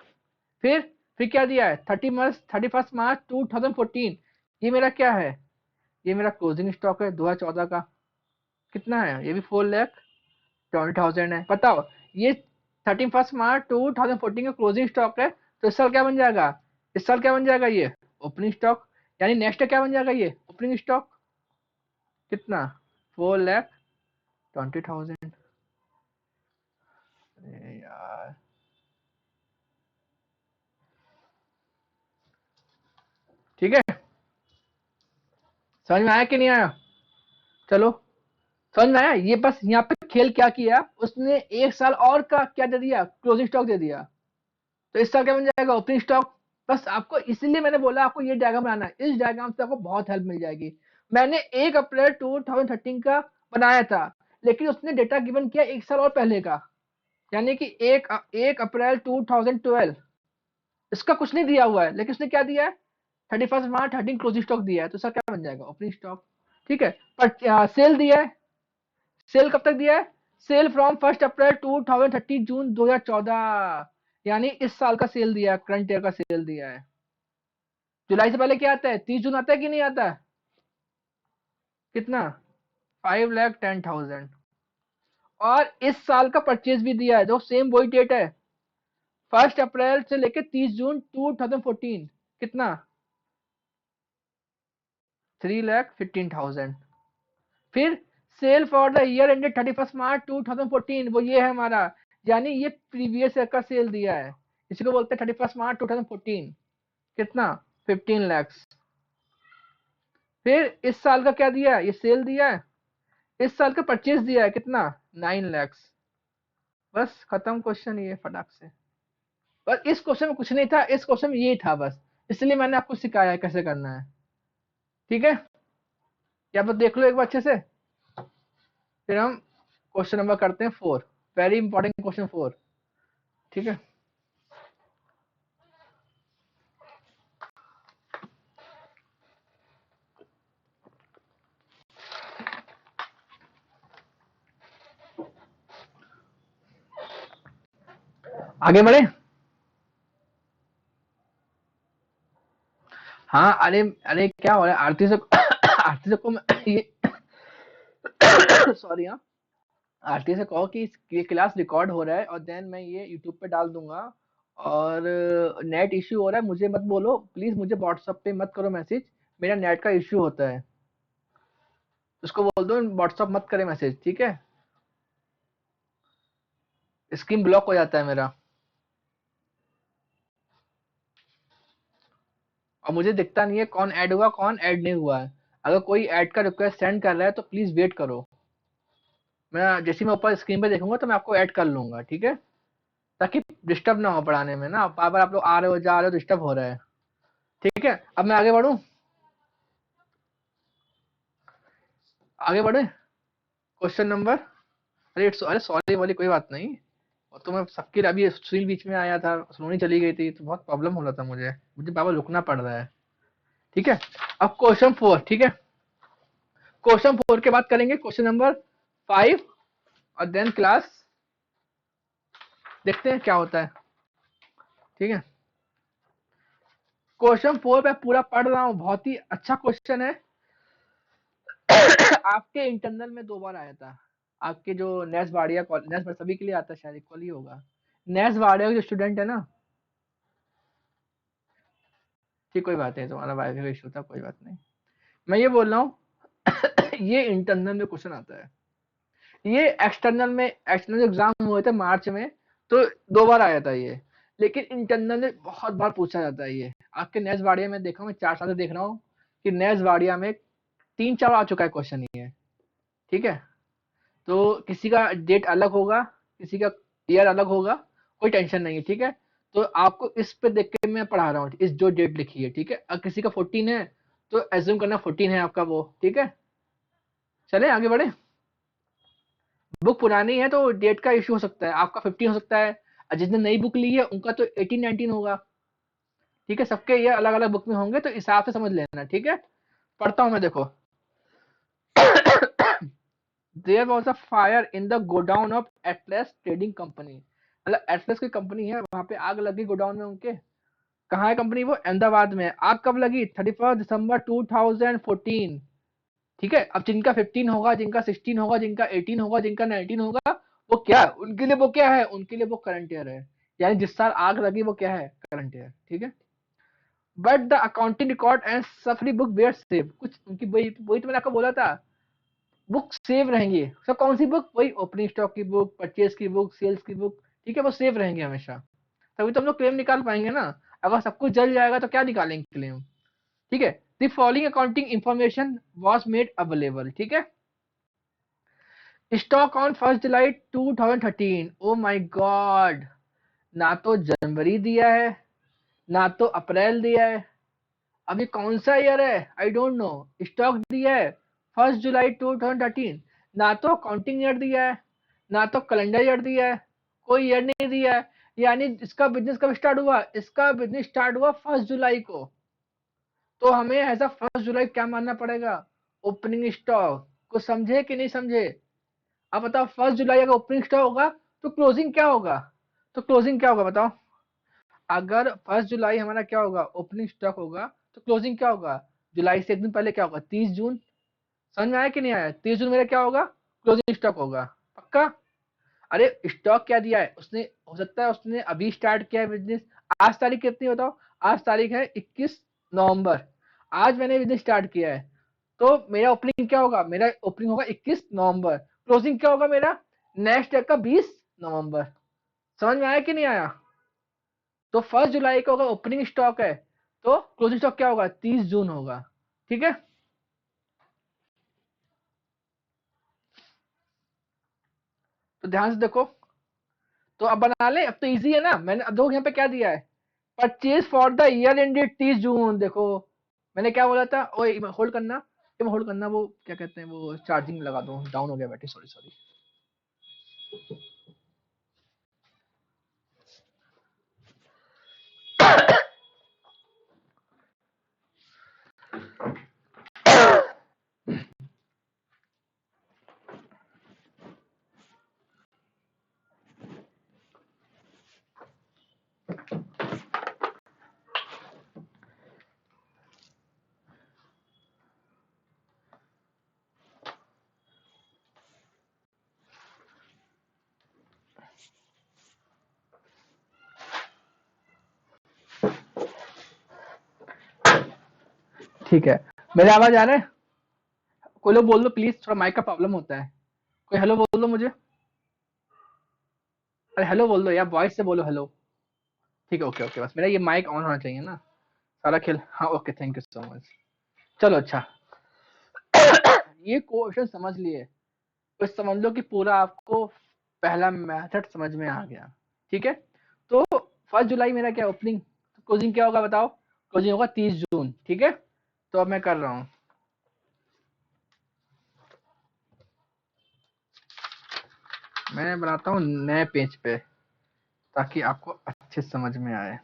फिर क्या दिया है, 31 मार्च 2014। ये मेरा क्या है, ये मेरा क्लोजिंग स्टॉक है 2014 का। कितना है, ये भी 4,20,000 है। बताओ ये 31 मार्च 2014 का क्लोजिंग स्टॉक है, तो इस साल क्या बन जाएगा, इस साल क्या बन जाएगा, ये ओपनिंग स्टॉक। यानी नेक्स्ट क्या बन जाएगा, ये ओपनिंग स्टॉक। कितना, 4,20,000। यार ठीक है, समझ में आया कि नहीं आया? चलो, समझ में आया? ये बस यहाँ पे खेल क्या किया उसने, एक साल और का क्या दे दिया, क्लोजिंग स्टॉक दे दिया। तो इस साल क्या बन जाएगा, ओपनिंग स्टॉक। बस आपको इसीलिए मैंने बोला आपको ये डायग्राम बनाना है, इस डायग्राम से आपको बहुत हेल्प मिल जाएगी। मैंने 1 अप्रैल 2013 का बनाया था, लेकिन उसने डेटा गिवन किया एक साल और पहले का, यानी कि 1 अप्रैल 2012। इसका कुछ नहीं दिया हुआ है, लेकिन उसने क्या दिया है, 31 मार्च 2013 क्लोजिंग स्टॉक दिया है, तो सर क्या बन जाएगा, ओपनिंग स्टॉक। ठीक है, पर सेल दिया है, सेल कब तक दिया है, सेल फ्रॉम 1 अप्रैल 2013 जून 2014। यानी इस साल का सेल दिया है, करंट ईयर का सेल दिया है। जुलाई से पहले क्या आता है, 30 जून आता है कि नहीं आता है? कितना, 5,10,000। और इस साल का परचेज भी दिया है, जो सेम वही डेट है, 1 अप्रैल से लेकर 30 जून 2014। कितना, 3,15,000। फिर sale for the year ended 31 March 2014, वो ये है हमारा। यानी ये प्रीवियस ईयर का सेल दिया है, इसी को बोलते हैं 31 मार्च 2014। कितना, 15 lakhs। फिर इस साल का क्या दिया है, ये सेल दिया है। इस साल का परचेज दिया है, कितना, 9 lakhs। बस खत्म क्वेश्चन, ये फटाक से। बस इस क्वेश्चन में कुछ नहीं था, इस क्वेश्चन में ये था बस, इसलिए मैंने आपको सिखाया है कैसे करना है। ठीक है, या बस देख लो एक बार अच्छे से, फिर हम क्वेश्चन नंबर करते हैं 4। Very important question 4। ठीक है, आगे बढ़े। हाँ अरे अरे क्या हो रहा है आरती से आरती से को ये सॉरी हाँ, आरती से कहो कि ये क्लास रिकॉर्ड हो रहा है और देन मैं ये यूट्यूब पे डाल दूंगा। और नेट इश्यू हो रहा है, मुझे मत बोलो प्लीज, मुझे व्हाट्सएप पे मत करो मैसेज, मेरा नेट का इश्यू होता है। उसको बोल दो व्हाट्सएप मत करे मैसेज, ठीक है। स्क्रीन ब्लॉक हो जाता है मेरा और मुझे दिखता नहीं है कौन ऐड हुआ कौन ऐड नहीं हुआ है। अगर कोई ऐड का रिक्वेस्ट सेंड कर रहा है तो प्लीज वेट करो। मैं जैसे ही मैं ऊपर स्क्रीन पे देखूंगा तो मैं आपको ऐड कर लूंगा, ठीक है। ताकि डिस्टर्ब ना हो पढ़ाने में ना, बार बार आप लोग आ रहे हो जा रहे हो, डिस्टर्ब हो रहा है। ठीक है, अब मैं आगे बढ़ूं। आगे बढ़े। क्वेश्चन नंबर, अरे सॉरी वाली कोई बात नहीं। और तो मैं सबके अभी सुनील बीच में आया था, सोनी चली गई थी तो बहुत प्रॉब्लम हो रहा था मुझे, मुझे बाबा रुकना पड़ रहा है। ठीक है, अब क्वेश्चन 4, ठीक है। क्वेश्चन 4 के बाद करेंगे क्वेश्चन नंबर 5 और देन क्लास देखते हैं क्या होता है। ठीक है, क्वेश्चन 4 पे पूरा पढ़ रहा हूँ, बहुत ही अच्छा क्वेश्चन है। आपके इंटरनल में 2 बार आया था। आपके जो नेस वाडिया नेस सभी के लिए आता है, शायद इक्वल ही होगा। नेस वाडिया के जो स्टूडेंट है ना, ठीक कोई बात नहीं, तुम्हारा वाइफ का इशू था, कोई बात नहीं। मैं ये बोल रहा हूँ ये इंटरनल में क्वेश्चन आता है। ये एक्सटर्नल एग्जाम हुए थे मार्च में, तो 2 बार आया था ये। लेकिन इंटरनल में बहुत बार पूछा जाता है ये। आपके नेस वाडिया में देखा, मैं 4 साल से देख रहा हूँ कि नेस वाडिया में 3-4 आ चुका है क्वेश्चन ये। ठीक है, तो किसी का डेट अलग होगा, किसी का ईयर अलग होगा, कोई टेंशन नहीं है, ठीक है। तो आपको इस पे देख के मैं पढ़ा रहा हूँ, इस जो डेट लिखी है, ठीक है। अब किसी का 14 है तो एज्यूम करना 14 है आपका वो, ठीक है। चले आगे बढ़े। बुक पुरानी है तो डेट का इशू हो सकता है, आपका 15 हो सकता है, और जिसने नई बुक ली है उनका तो 18-19 होगा। ठीक है, सबके ये अलग अलग बुक में होंगे, तो हिसाब से समझ लेना, ठीक है। पढ़ता हूँ मैं, देखो। There was a fire in the godown of Atlas Trading Company. मतलब एटलस की कंपनी है, वहां पे आग लगी गोडाउन में उनके। कहाँ है कंपनी? वो अहमदाबाद में। आग कब लगी? 31 दिसंबर 2014। ठीक है, अब जिनका 15 होगा, जिनका 16 होगा, जिनका 18 होगा, जिनका 19 होगा, वो क्या उनके लिए, वो क्या है उनके लिए, वो करंट ईयर है। यानी जिस साल आग लगी वो क्या है, करंट ईयर, ठीक है। But the accounting record and सफरी बुक वेयर सेव। कुछ उनकी वही वही तो मैंने आपको बोला था, बुक सेव रहेंगी। सब कौन सी बुक? वही ओपनिंग स्टॉक की बुक, परचेज की बुक, सेल्स की बुक, ठीक है। वो सेव रहेंगे हमेशा, तभी तो हम लोग क्लेम निकाल पाएंगे ना। अगर सब कुछ जल जाएगा तो क्या निकालेंगे क्लेम, ठीक है। The following accounting information was made available, ठीक है। Stock on 1 July 2013। Oh my God, ना तो जनवरी दिया है, ना तो अप्रैल दिया है। अब ये कौन सा ईयर है? I don't know. स्टॉक दिया है 1 जुलाई 2013, ना तो अकाउंटिंग ईयर दिया है, ना तो कैलेंडर ईयर दिया है, कोई ईयर नहीं दिया है। यानी इसका बिजनेस कब स्टार्ट हुआ? इसका बिजनेस स्टार्ट हुआ 1 जुलाई को। तो हमें ऐसा 1 जुलाई क्या मानना पड़ेगा? Opening stock. को समझे कि नहीं समझे? अब बताओ, 1 जुलाई अगर ओपनिंग स्टॉक होगा तो क्लोजिंग क्या होगा? तो क्लोजिंग क्या होगा बताओ? अगर 1 जुलाई हमारा क्या होगा, ओपनिंग स्टॉक होगा, तो क्लोजिंग क्या होगा? जुलाई से एक दिन पहले क्या होगा? 30 जून। समझ में आया कि नहीं आया? 30 जून मेरा क्या होगा? क्लोजिंग स्टॉक होगा। पक्का? अरे स्टॉक क्या दिया है उसने, हो सकता है उसने अभी स्टार्ट किया है बिजनेस। आज तारीख कितनी बताओ? आज तारीख है 21 नवंबर। आज मैंने बिजनेस स्टार्ट किया है, तो मेरा ओपनिंग क्या होगा? मेरा ओपनिंग होगा 21 नवंबर। क्लोजिंग क्या होगा मेरा? नेक्स्ट डे का 20 नवंबर। समझ में आया कि नहीं आया? तो 1 जुलाई को अगर ओपनिंग स्टॉक है तो क्लोजिंग स्टॉक क्या होगा? 30 जून होगा, ठीक है। तो ध्यान से देखो। तो अब बना ले, अब तो इजी है ना। मैंने अब देखो यहाँ पे क्या दिया है, purchase for the year ended 30 जून। देखो मैंने क्या बोला था, ओ होल्ड करना, ये होल्ड करना, वो क्या कहते हैं, वो चार्जिंग लगा दो, डाउन हो गया बैटरी, सॉरी सॉरी। ठीक है, मेरे आवाज आ रहा है? कोई लोग बोल दो प्लीज, थोड़ा माइक का प्रॉब्लम होता है। कोई हेलो बोल दो मुझे। अरे हेलो बोल दो यार, वॉइस से बोलो हेलो। ठीक है, ओके ओके, बस मेरा ये माइक ऑन होना चाहिए ना। सारा खेल, हाँ okay, thank you so much. चलो अच्छा, ये क्वेश्चन समझ लिए तो समझ लो कि पूरा आपको पहला मेथड समझ में आ गया। ठीक है, तो 1 जुलाई मेरा क्या ओपनिंग, क्लोजिंग क्या होगा बताओ? क्लोजिंग होगा 30 जून। ठीक है, तो अब मैं कर रहा हूँ, मैं बनाता हूँ नए पेज पे ताकि आपको अच्छे समझ में आए।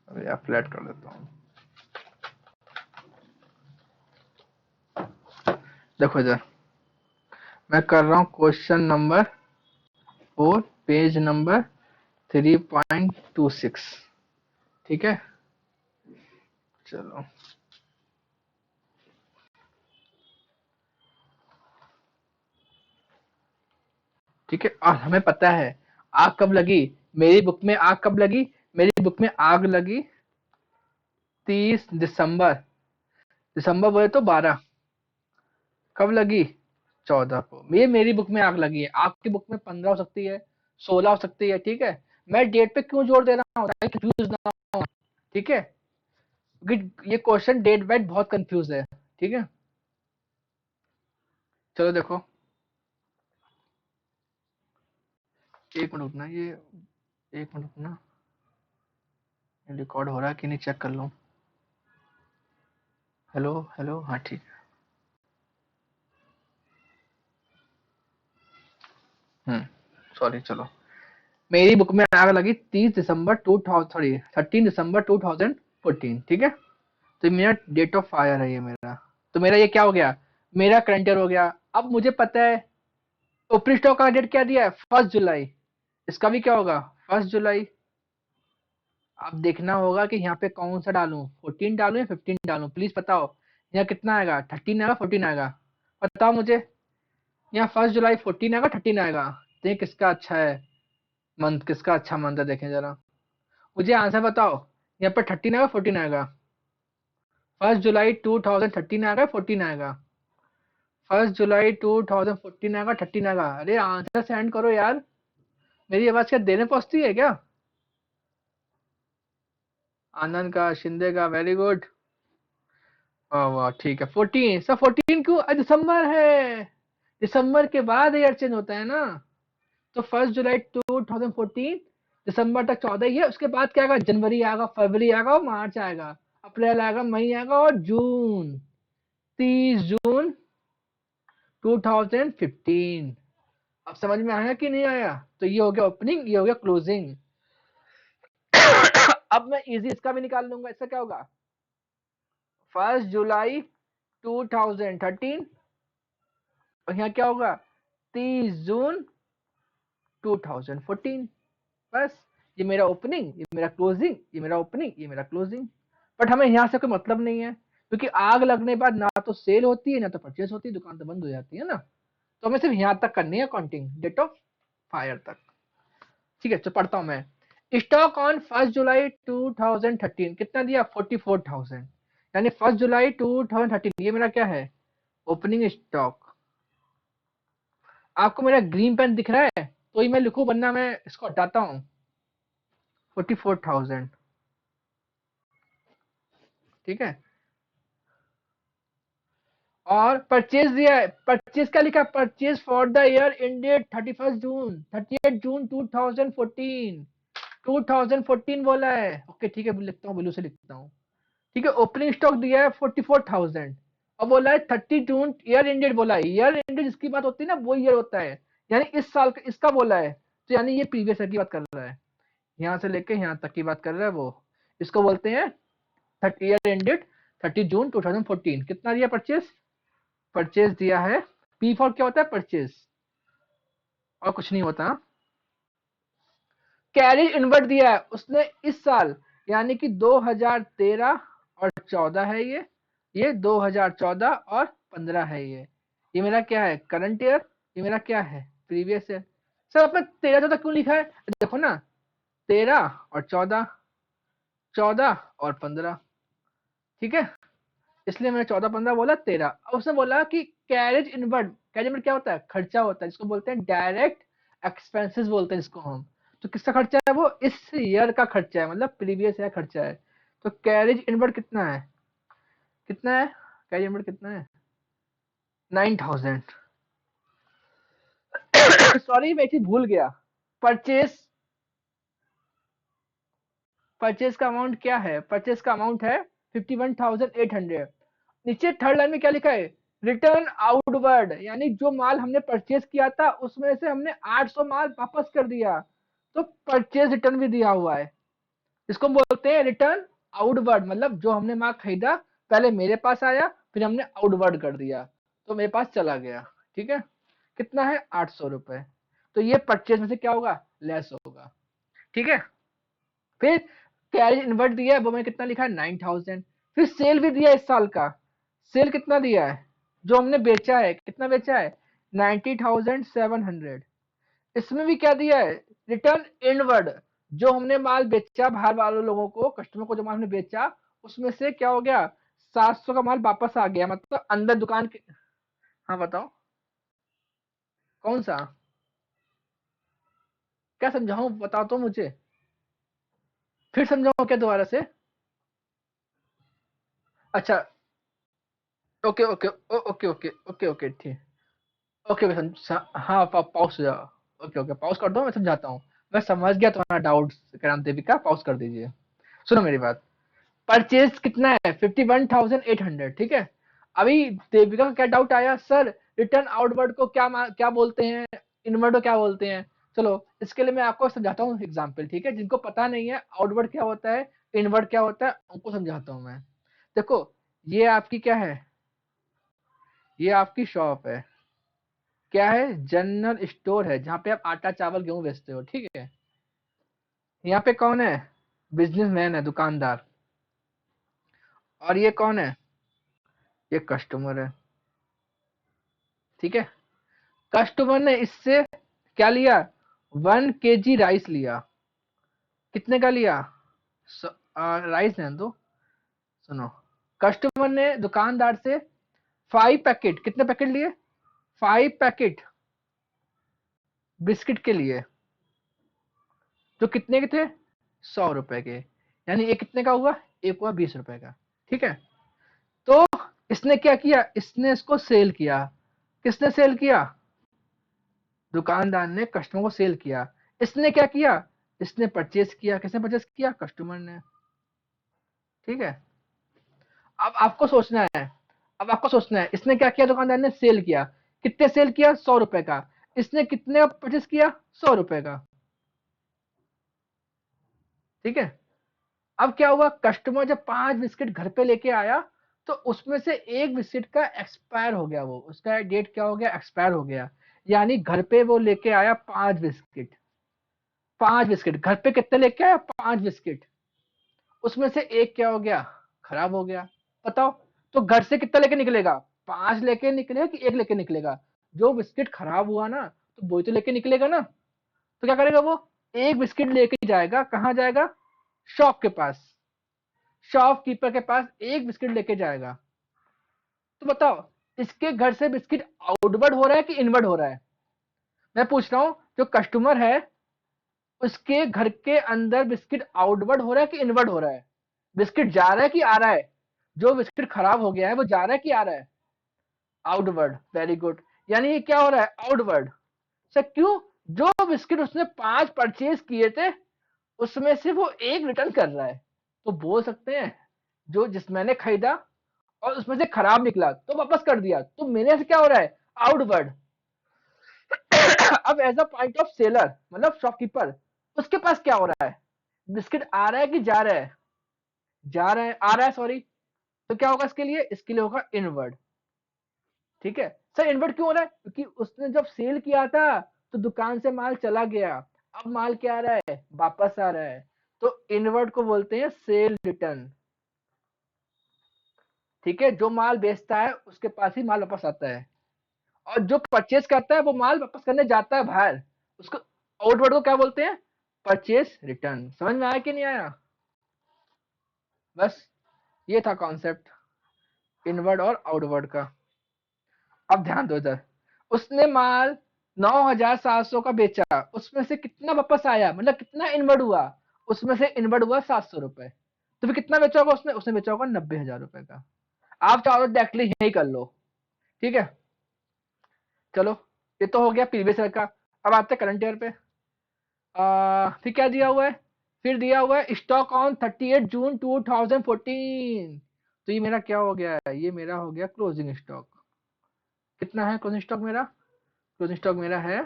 अरे यार फ्लैट कर देता हूँ। देखो इधर मैं कर रहा हूँ क्वेश्चन नंबर 4, पेज नंबर 3.26। ठीक है, चलो ठीक है। और हमें पता है आग कब लगी, मेरी बुक में आग कब लगी, मेरी बुक में आग लगी 30 दिसंबर, दिसंबर बोले तो 12, कब लगी 14 को। ये मेरी बुक में आग लगी है, आपकी बुक में 15 हो सकती है, 16 हो सकती है। ठीक है, मैं डेट पे क्यों जोर दे रहा हूँ, ताकि कंफ्यूज ना हो। ठीक है, क्योंकि ये क्वेश्चन डेट वेट बहुत कंफ्यूज है। ठीक है, चलो देखो, एक मिनट रुकना, ये एक मिनट रुकना, रिकॉर्ड हो रहा है कि नहीं चेक कर लूँ। हेलो हेलो, हाँ ठीक है। सॉरी, चलो। मेरी बुक में आग लगी 30 दिसंबर 2000, सॉरी 13 दिसंबर 2014। ठीक है, तो मेरा डेट ऑफ फायर है ये मेरा। तो मेरा ये क्या हो गया, मेरा करंट ईयर हो गया। अब मुझे पता है ओपनिंग स्टॉक का डेट क्या दिया है, 1 जुलाई। इसका भी क्या होगा, 1 जुलाई। अब देखना होगा कि यहाँ पे कौन सा डालूं, 14 डालूं या 15 डालूं, प्लीज बताओ। यहाँ कितना आएगा, 13 आएगा 14 आएगा, बताओ मुझे। यहाँ 1 जुलाई 14 आएगा 13 आएगा, देख किसका अच्छा है मंथ, किसका अच्छा मंथ है, देखें जरा। मुझे आंसर बताओ, यहाँ पर 13 आएगा 14 आएगा, 1 जुलाई 2013 आएगा 14 आएगा, 1 जुलाई 2014 आएगा 13 आएगा। अरे आंसर सेंड करो यार, मेरी आवाज क्या देने पहुंचती है क्या? आनंद का, शिंदे का, वेरी गुड। वाह वाह, ठीक है 14, सब 14 क्यों, दिसंबर है, दिसंबर के बाद ईयर चेंज होता है ना। तो 1 जुलाई 2014, दिसंबर तक 14 ही है, उसके बाद क्या आएगा, जनवरी आएगा, फरवरी आएगा और मार्च आएगा, अप्रैल आएगा, मई आएगा और जून। 30 जून 2015। अब समझ में आया कि नहीं आया? तो ये हो गया ओपनिंग, ये हो गया क्लोजिंग। अब मैं इजी इसका भी निकाल लूंगा, इसका क्या होगा, 1 जुलाई 2013, और यहाँ क्या होगा, 30 जून 2014। बस, ये मेरा ओपनिंग, ये मेरा क्लोजिंग, ये मेरा ओपनिंग, ये मेरा क्लोजिंग। बट हमें यहाँ से कोई मतलब नहीं है, क्योंकि आग लगने के बाद ना तो सेल होती है ना तो परचेस होती है, दुकान तो बंद हो जाती है ना। तो हमें सिर्फ यहाँ तक करनी है काउंटिंग, डेट ऑफ फायर तक। ठीक है, तो पढ़ता हूँ मैं। स्टॉक ऑन 1 जुलाई 2013 कितना दिया, 44,000। यानी 1 जुलाई 2013 ये मेरा क्या है, ओपनिंग स्टॉक। आपको मेरा ग्रीन पेन दिख रहा है तो ही मैं लिखूं, वरना मैं इसको हटाता हूँ। 44,000। ठीक है, और परचेज दिया है, परचेज क्या लिखा, purchase for the year ended 31 जून, 38 जून 2014, 2014 बोला है। ओके ठीक है, लिखता हूँ, ब्लू से लिखता हूँ। ठीक है, ओपनिंग स्टॉक दिया है 44,000, अब बोला है 30 जून, ईयर एंडेड बोला है, ईयर एंडेड जिसकी बात होती है ना वो ईयर होता है, यानी इस साल का इसका बोला है, तो यानी ये प्रीवियस ईयर की बात कर रहा है, यहाँ से लेके यहाँ तक की बात कर रहा है वो। इसको बोलते हैं ईयर एंडेड 30 जून 2014। कितना दिया परचेज, परचेज दिया है, पी फॉर क्या होता है, परचेज, और कुछ नहीं होता। कैरिज इनवर्ट दिया है उसने इस साल, यानी कि 2013 और 14 है ये 2014 और 15 है ये मेरा क्या है, करंट ईयर, ये मेरा क्या है, प्रीवियस ईयर। सर आपने 13 14 क्यों लिखा है, देखो ना, 13 और 14, 14 और 15, ठीक है, इसलिए मैंने 14-15 बोला 13। अब उसने बोला कि कैरेज इनवर्ड क्या होता है, खर्चा होता है, जिसको बोलते हैं डायरेक्ट एक्सपेंसेस बोलते हैं जिसको हम। तो किसका खर्चा है, वो इस ईयर का खर्चा है, मतलब प्रीवियस ईयर खर्चा है। तो कैरेज इनवर्ड कितना है, कितना है, कैरेज इनवर्ड कितना है, 9000। सॉरी मैं एक चीज भूल गया, परचेस परचेस का अमाउंट क्या है, परचेस का अमाउंट है 51,800। नीचे थर्ड लाइन में क्या लिखा है, रिटर्न आउटवर्ड, यानी जो माल हमने परचेज किया था उसमें से हमने 800 माल वापस कर दिया, तो परचेज रिटर्न भी दिया हुआ है। इसको हम बोलते हैं रिटर्न आउटवर्ड, मतलब जो हमने माल खरीदा पहले मेरे पास आया, फिर हमने आउटवर्ड कर दिया तो मेरे पास चला गया। ठीक है, कितना है, 800 रुपए। तो ये परचेज में से क्या होगा, लेस होगा। ठीक है, फिर कैरेज इनवर्ट दिया है, वो मैंने कितना लिखा है, 9000। फिर सेल भी दिया है इस साल का, सेल कितना दिया है, जो हमने बेचा है, कितना बेचा है, 90,700। इसमें भी क्या दिया है, रिटर्न इनवर्ड, जो हमने माल बेचा बाहर वाले लोगों को, कस्टमर को जो माल हमने बेचा, उसमें से क्या हो गया, 700 का माल वापस आ गया, मतलब अंदर दुकान के। हाँ बताओ, कौन सा, क्या समझाऊं, बताओ तो मुझे, फिर समझाऊं क्या दोबारा से। अच्छा, okay okay okay okay okay okay ठीक, ओके हाँ पॉज हो जाओ, ओके ओके पॉज कर दो, मैं समझाता हूँ। मैं समझ गया तुम्हारा डाउट, क्रांति देविका पॉज कर दीजिए। सुनो मेरी बात, परचेज कितना है, 51,800। ठीक है, अभी देविका का क्या डाउट आया, सर रिटर्न आउटवर्ड को क्या बोलते हैं, इनवर्ड को क्या बोलते हैं। चलो इसके लिए मैं आपको समझाता हूँ एग्जाम्पल, ठीक है, जिनको पता नहीं है आउटवर्ड क्या होता है, इनवर्ड क्या होता है, उनको समझाता हूँ मैं। देखो, ये आपकी क्या है, ये आपकी शॉप है, क्या है, जनरल स्टोर है, जहाँ पे आप आटा चावल गेहूं बेचते हो। ठीक है, यहाँ पे कौन है, बिजनेसमैन है, दुकानदार। और ये कौन है, ये कस्टमर है। ठीक है, कस्टमर ने इससे क्या लिया, 1 kg राइस लिया, कितने का लिया, राइस है तो, सुनो, कस्टमर ने दुकानदार से 5 पैकेट, कितने पैकेट लिए, 5 पैकेट बिस्किट के लिए, जो कितने के थे, 100 रुपए के, यानी एक कितने का हुआ, एक हुआ 20 रुपए का। ठीक है, तो इसने क्या किया, इसने इसको सेल किया, किसने सेल किया, दुकानदार ने कस्टमर को सेल किया। इसने क्या किया, इसने परचेस किया, किसने परचेस किया, कस्टमर ने। ठीक है, अब आपको सोचना है, अब आपको सोचना है, इसने क्या किया, दुकानदार ने सेल किया, कितने सेल किया, 100 रुपए का, इसने कितने का परचेस किया, 100 रुपए का। ठीक है, अब क्या हुआ, कस्टमर जब 5 बिस्किट घर पे लेके आया, तो उसमें से एक बिस्किट का एक्सपायर हो गया, वो उसका डेट क्या हो गया, एक्सपायर हो गया। यानी घर पे वो लेके आया 5 बिस्किट, 5 बिस्किट घर पे कितने लेके आया, 5 बिस्किट, उसमें से एक क्या हो गया, खराब हो गया। बताओ, तो घर से कितना लेके निकलेगा, 5 लेके निकलेगा कि एक लेके निकलेगा, जो बिस्किट खराब हुआ ना, तो वो तो लेके निकलेगा ना। तो क्या करेगा वो, एक बिस्किट लेके जाएगा, कहाँ जाएगा, शॉप के पास, शॉपकीपर के पास एक बिस्किट लेके जाएगा। तो बताओ, इसके घर से बिस्किट आउटवर्ड हो रहा है कि इनवर्ड हो रहा है, मैं पूछ रहा हूं, जो कस्टमर है उसके घर के अंदर बिस्किट आउटवर्ड हो रहा है कि इनवर्ड हो रहा है, बिस्किट जा रहा है कि आ रहा है, जो बिस्किट खराब हो गया है वो जा रहा है कि आ रहा है, आउटवर्ड, वेरी गुड। यानी ये क्या हो रहा है, आउटवर्ड। सर क्यों, जो बिस्किट उसने 5 परचेज किए थे उसमें से वो एक रिटर्न कर रहा है, तो बोल सकते हैं जो जिस मैंने खरीदा और उसमें से खराब निकला तो वापस कर दिया, तो मेरे से क्या हो रहा है, आउटवर्ड। अब as a point of seller, मतलब शॉपकीपर, उसके पास क्या हो रहा है, बिस्किट आ रहा है कि जा रहा है, जा रहा है, आ रहा है सॉरी, तो क्या होगा इसके लिए, इसके लिए होगा इनवर्ड। ठीक है, सर इनवर्ड क्यों हो रहा है, क्योंकि उसने जब सेल किया था तो दुकान से माल चला गया, अब माल क्या आ रहा है, वापस आ रहा है, तो इनवर्ड को बोलते हैं सेल रिटर्न। ठीक है, जो माल बेचता है उसके पास ही माल वापस आता है, और जो परचेज करता है वो माल वापस करने जाता है बाहर, उसको आउटवर्ड को क्या बोलते हैं, परचेज रिटर्न। समझ में आया कि नहीं आया, बस ये था कॉन्सेप्ट इनवर्ड और आउटवर्ड का। अब ध्यान दो इधर, उसने माल 9,700 का बेचा, उसमें से कितना वापस आया, मतलब कितना इनवर्ड हुआ, उसमें से इनवर्ड हुआ 700 रुपए। तो फिर कितना बेचा होगा उसने, उसने बेचा होगा 90,000 रुपए का। आप चाहो तो डायरेक्टली यही कर लो, ठीक है। चलो ये तो हो गया प्रीवियस ईयर का। अब आते हैं करंट ईयर पे। फिर क्या दिया हुआ है, फिर दिया हुआ है स्टॉक ऑन 38 जून 2014। तो ये मेरा क्या हो गया है, ये मेरा हो गया क्लोजिंग स्टॉक। कितना है क्लोजिंग स्टॉक मेरा, क्लोजिंग स्टॉक मेरा है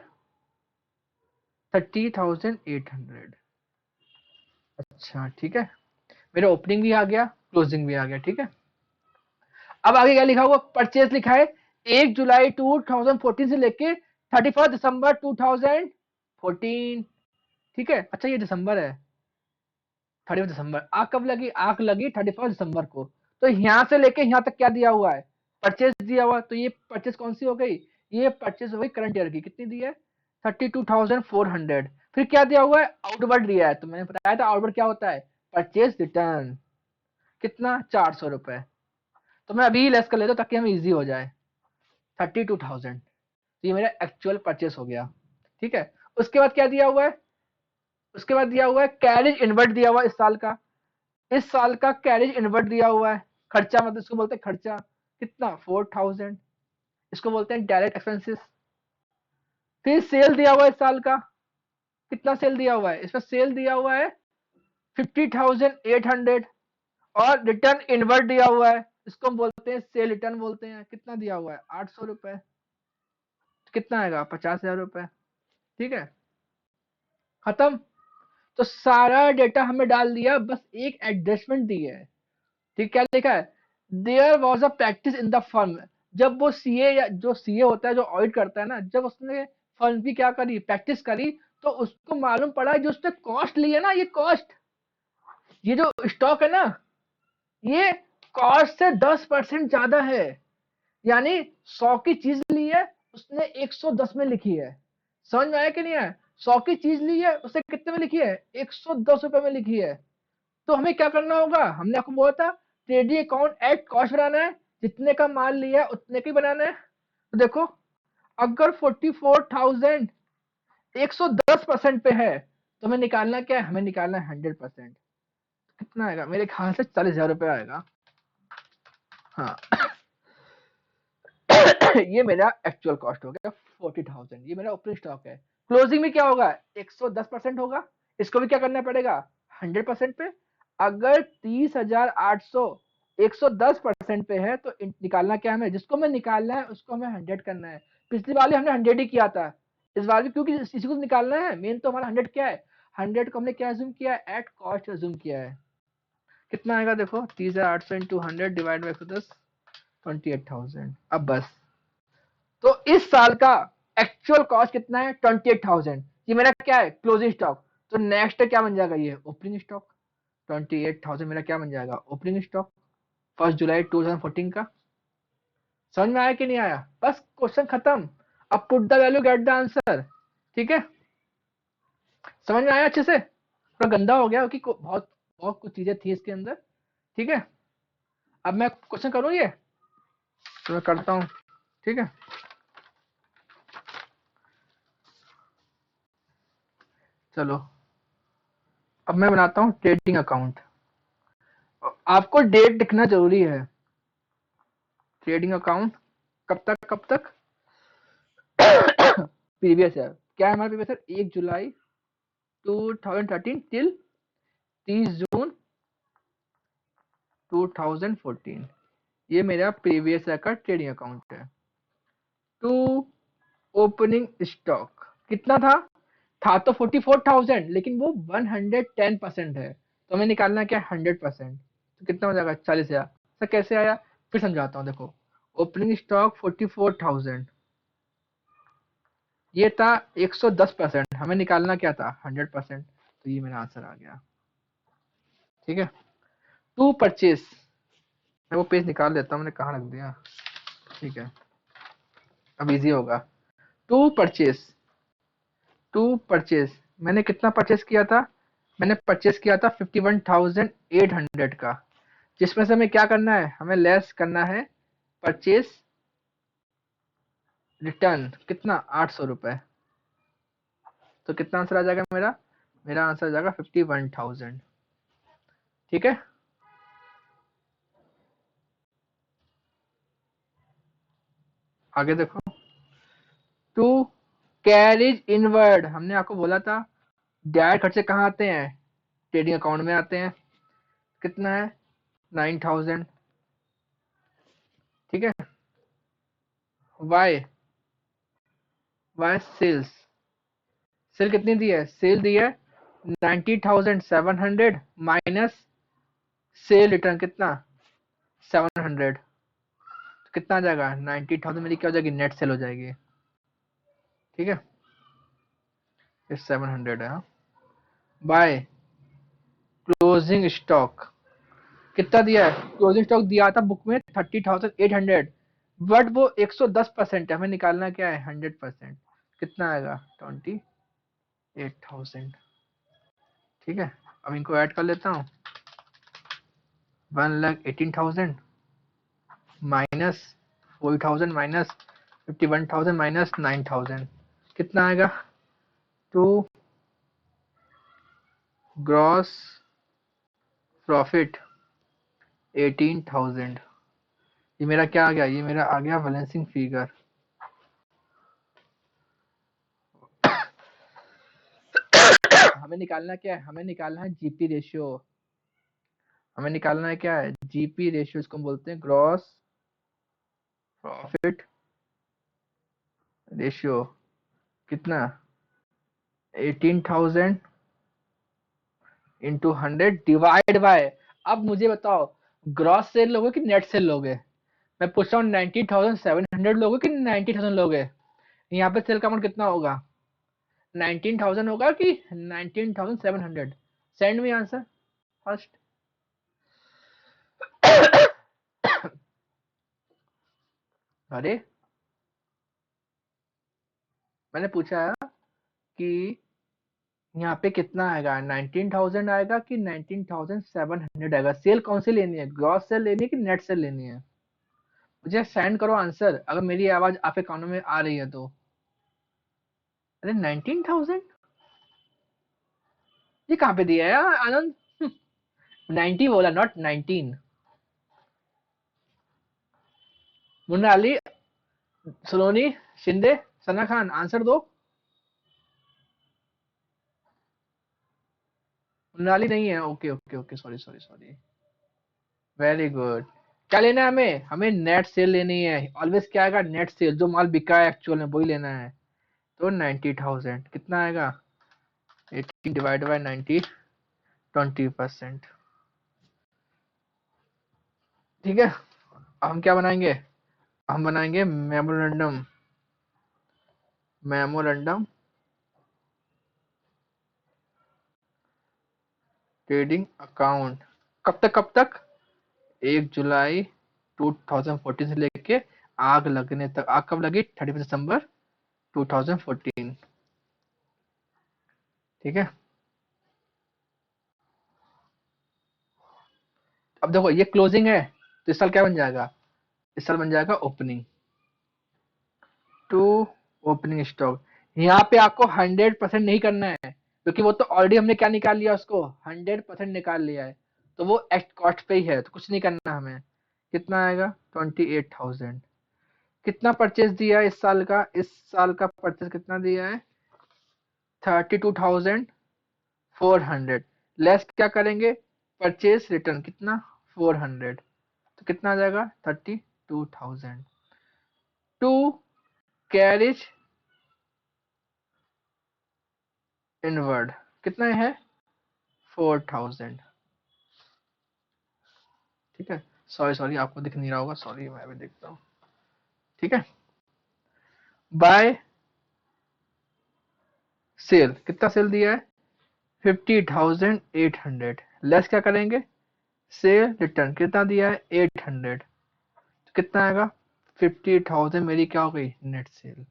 30,800। अच्छा ठीक है, मेरा ओपनिंग भी आ गया, क्लोजिंग भी आ गया, ठीक है। अब आगे क्या लिखा हुआ, परचेज लिखा है 1 जुलाई 2014 से लेके 31 दिसंबर 2014, ठीक है। अच्छा ये दिसंबर है, 31 दिसंबर। आग कब लगी, आग लगी 31 दिसंबर को। तो यहाँ से लेके यहाँ तक क्या दिया हुआ है, परचेज दिया हुआ। तो ये परचेज कौन सी हो गई, ये परचेज हो गई करंट ईयर की। कितनी दी है, 32,400। फिर क्या दिया हुआ है, आउटवर्ड दिया है। तो मैंने बताया था आउटवर्ड क्या होता है, परचेज रिटर्न। कितना, 400 रुपए। तो मैं अभी लेस कर लेता हूँ ताकि हमें इजी हो जाए, 32,000। तो ये मेरा एक्चुअल परचेस हो गया, ठीक है। उसके बाद क्या दिया हुआ है, उसके बाद दिया हुआ है कैरेज इनवर्ट दिया हुआ है इस साल का। इस साल का कैरेज इनवर्ट दिया हुआ है, खर्चा मतलब इसको बोलते हैं खर्चा। कितना, 4,000। इसको बोलते हैं डायरेक्ट एक्सपेंसेस। फिर सेल दिया हुआ है इस साल का। कितना सेल दिया हुआ है, इसमें सेल दिया हुआ है 50,800। और रिटर्न इनवर्ट दिया हुआ है, इसको हम बोलते हैं सेल रिटर्न बोलते हैं। कितना दिया हुआ है, 800 रुपए। कितना आएगा, 50,000 रुपए, ठीक है। खत्म। तो सारा डेटा हमें डाल दिया, बस एक एडजस्टमेंट दी है, ठीक। क्या लिखा है, there was a practice in the firm. जब वो सीए या जो सीए होता है जो ऑडिट करता है ना, जब उसने फर्म की क्या करी, प्रैक्टिस करी, तो उसको मालूम पड़ा जो उसने कॉस्ट ली है ना, ये कॉस्ट, ये जो स्टॉक है ना, ये कॉस्ट से 10% ज्यादा है। यानी 100 की चीज ली है, उसने 110 में लिखी है। समझ में आया कि नहीं आया, 100 की चीज ली है, उसने कितने में लिखी है, 110 रुपए में लिखी है। तो हमें क्या करना होगा, हमने आपको बोला था ट्रेडिंग अकाउंट एट कॉस्ट बनाना है, जितने का माल लिया उतने का ही बनाना है। तो देखो, अगर 44,000 110% पे है, तो हमें निकालना क्या है, हमें निकालना है 100%। कितना आएगा, मेरे ख्याल से 40,000 रुपये आएगा। हाँ ये मेरा एक्चुअल कॉस्ट हो गया 40,000। ये मेरा ओपनिंग स्टॉक है। क्लोजिंग में क्या होगा, 110% होगा। इसको भी क्या करना पड़ेगा, 100% पे। अगर 30,800 110% पे है, तो निकालना क्या हमें, जिसको हमें निकालना है उसको हमें 100 करना है। पिछली बार हमने 100 ही किया था, इस बार भी क्योंकि इसी को निकालना है। मेन तो हमारा 100 क्या है, 100 को हमने क्या एज्यूम किया है, एट कॉस्ट एज्यूम किया है। कितना आएगा देखो, 30,800 इंटू 100 डिवाइड बाई 110, 28,000। अब बस, तो इस साल का एक्चुअल कॉस्ट कितना है, 28,000। ये मेरा क्या है, क्लोजिंग स्टॉक। तो नेक्स्ट क्या बन जाएगा, ये ओपनिंग स्टॉक। 28,000 मेरा क्या बन जाएगा, ओपनिंग स्टॉक 1 जुलाई 2014 का। समझ में आया कि नहीं आया, बस क्वेश्चन खत्म। अब put the value get the answer, ठीक है। समझ में आया अच्छे से, थोड़ा गंदा हो गया क्योंकि बहुत बहुत कुछ चीजें थी इसके अंदर, ठीक है। अब मैं क्वेश्चन करूँ ये, तो मैं करता हूँ, ठीक है। चलो अब मैं बनाता हूँ ट्रेडिंग अकाउंट। आपको डेट लिखना जरूरी है। ट्रेडिंग अकाउंट कब तक प्रीवियस है, क्या है हमारा प्रीवियस है, 1 जुलाई 2013 टिल 30 जून 2014। ये मेरा प्रीवियस ईयर का ट्रेडिंग अकाउंट है। टू ओपनिंग स्टॉक कितना था तो 44,000, लेकिन वो 110% है। तो हमें निकालना क्या, 100%। तो कितना हो जाएगा, 40,000। सर कैसे आया, फिर समझाता हूँ। देखो, ओपनिंग स्टॉक 44,000, ये था 110%, हमें निकालना क्या था, 100%। तो ये मेरा आंसर आ गया, ठीक है। टू परचेज, मैं वो पेज निकाल लेता हूँ, मैंने कहाँ रख दिया, ठीक है, अब इजी होगा। टू परचेज, टू परचेज, मैंने कितना परचेज किया था, मैंने परचेज किया था 51,800 का। जिसमें से हमें क्या करना है, हमें लेस करना है परचेज रिटर्न, कितना 800 रुपए। तो कितना आंसर आ जाएगा मेरा, मेरा आंसर आ जाएगा 51,000। ठीक है, आगे देखो। टू कैरिज इनवर्ड, हमने आपको बोला था डायरेक्ट खर्चे कहाँ आते हैं, ट्रेडिंग अकाउंट में आते हैं। कितना है 9,000। ठीक है, वाई, वाई सेल्स, सेल कितनी दी है, सेल दी है 90,700 माइनस सेल रिटर्न कितना 700। तो कितना आ जाएगा 90,000 मेरी क्या हो जाएगी, नेट सेल हो जाएगी। ठीक है, ये 700 है। बाय क्लोजिंग स्टॉक कितना दिया है, क्लोजिंग स्टॉक दिया था बुक में 30,800, बट वो 110% है, हमें निकालना क्या है 100%। कितना आएगा 28,000। ठीक है, अब इनको ऐड कर लेता हूँ। 1,18,000 माइनस 40,000 माइनस 51,000 माइनस 9,000, कितना आएगा, टू ग्रॉस प्रॉफिट 18,000। ये मेरा क्या आ गया, ये मेरा आ गया बैलेंसिंग फिगर। हमें निकालना क्या है, हमें निकालना है जीपी रेशियो, हमें निकालना है क्या है, जीपी रेशियो, इसको हम बोलते हैं ग्रॉस प्रॉफिट रेशियो। कितना 18,000 इंटू 100 डिवाइड बाय, अब मुझे बताओ ग्रॉस सेल लोगे कि नेट सेल लोगे, मैं पूछ रहा हूँ 90,700 लोगे कि 90,000 लोगे। यहाँ पे सेल का अमाउंट कितना होगा, 19,000 होगा कि 19,700। Send me answer first. अरे मैंने पूछा है कि यहाँ पे कितना आएगा, 19,000 आएगा कि 19,700 आएगा, सेल कौन सी लेनी है, ग्रॉस सेल लेनी है कि नेट सेल लेनी है। मुझे सेंड करो आंसर अगर मेरी आवाज आपके कानों में आ रही है तो। अरे 19,000 ये कहाँ पे दिया है यार आनंद, 90 बोला not 19। Munna Ali, Saloni, Shinde, Sana Khan answer दो। मुन्ना अली नहीं है, okay okay okay, sorry sorry sorry, very good. क्या लेना है हमें, हमें नेट सेल लेनी है, ऑलवेज क्या आएगा नेट सेल, जो माल बिका है एक्चुअल में वही लेना है। तो 90,000 कितना आएगा, 18 डिवाइड बाई 90, 20%। ठीक है, हम क्या बनाएंगे, हम बनाएंगे मेमोरेंडम, मेमोरेंडम ट्रेडिंग अकाउंट। कब तक 1 जुलाई 2014 से लेके आग लगने तक, आग कब लगी 31 दिसंबर 2014। ठीक है, अब देखो ये क्लोजिंग है, तो इस साल क्या बन जाएगा, इस साल बन जाएगा ओपनिंग, टू ओपनिंग स्टॉक। यहाँ पे आपको 100% नहीं करना है, क्योंकि वो तो ऑलरेडी हमने क्या निकाल लिया, उसको 100% निकाल लिया है, तो वो एक्ट कॉस्ट पे ही है, तो कुछ नहीं करना हमें। कितना आएगा 28,000। कितना परचेज दिया है इस साल का, इस साल का परचेज कितना दिया है 32,400, लेस क्या करेंगे परचेज रिटर्न कितना 400, तो कितना आ जाएगा 32,000। टू कैरिज इनवर्ड कितना है 4,000। ठीक है, सॉरी सॉरी आपको दिख नहीं रहा होगा, सॉरी मैं भी देखता हूँ। ठीक है, बाय सेल, कितना सेल दिया है 50,800, लेस क्या करेंगे सेल रिटर्न, कितना दिया है 800, तो कितना आएगा 50,000 मेरी क्या हो गई नेट सेल।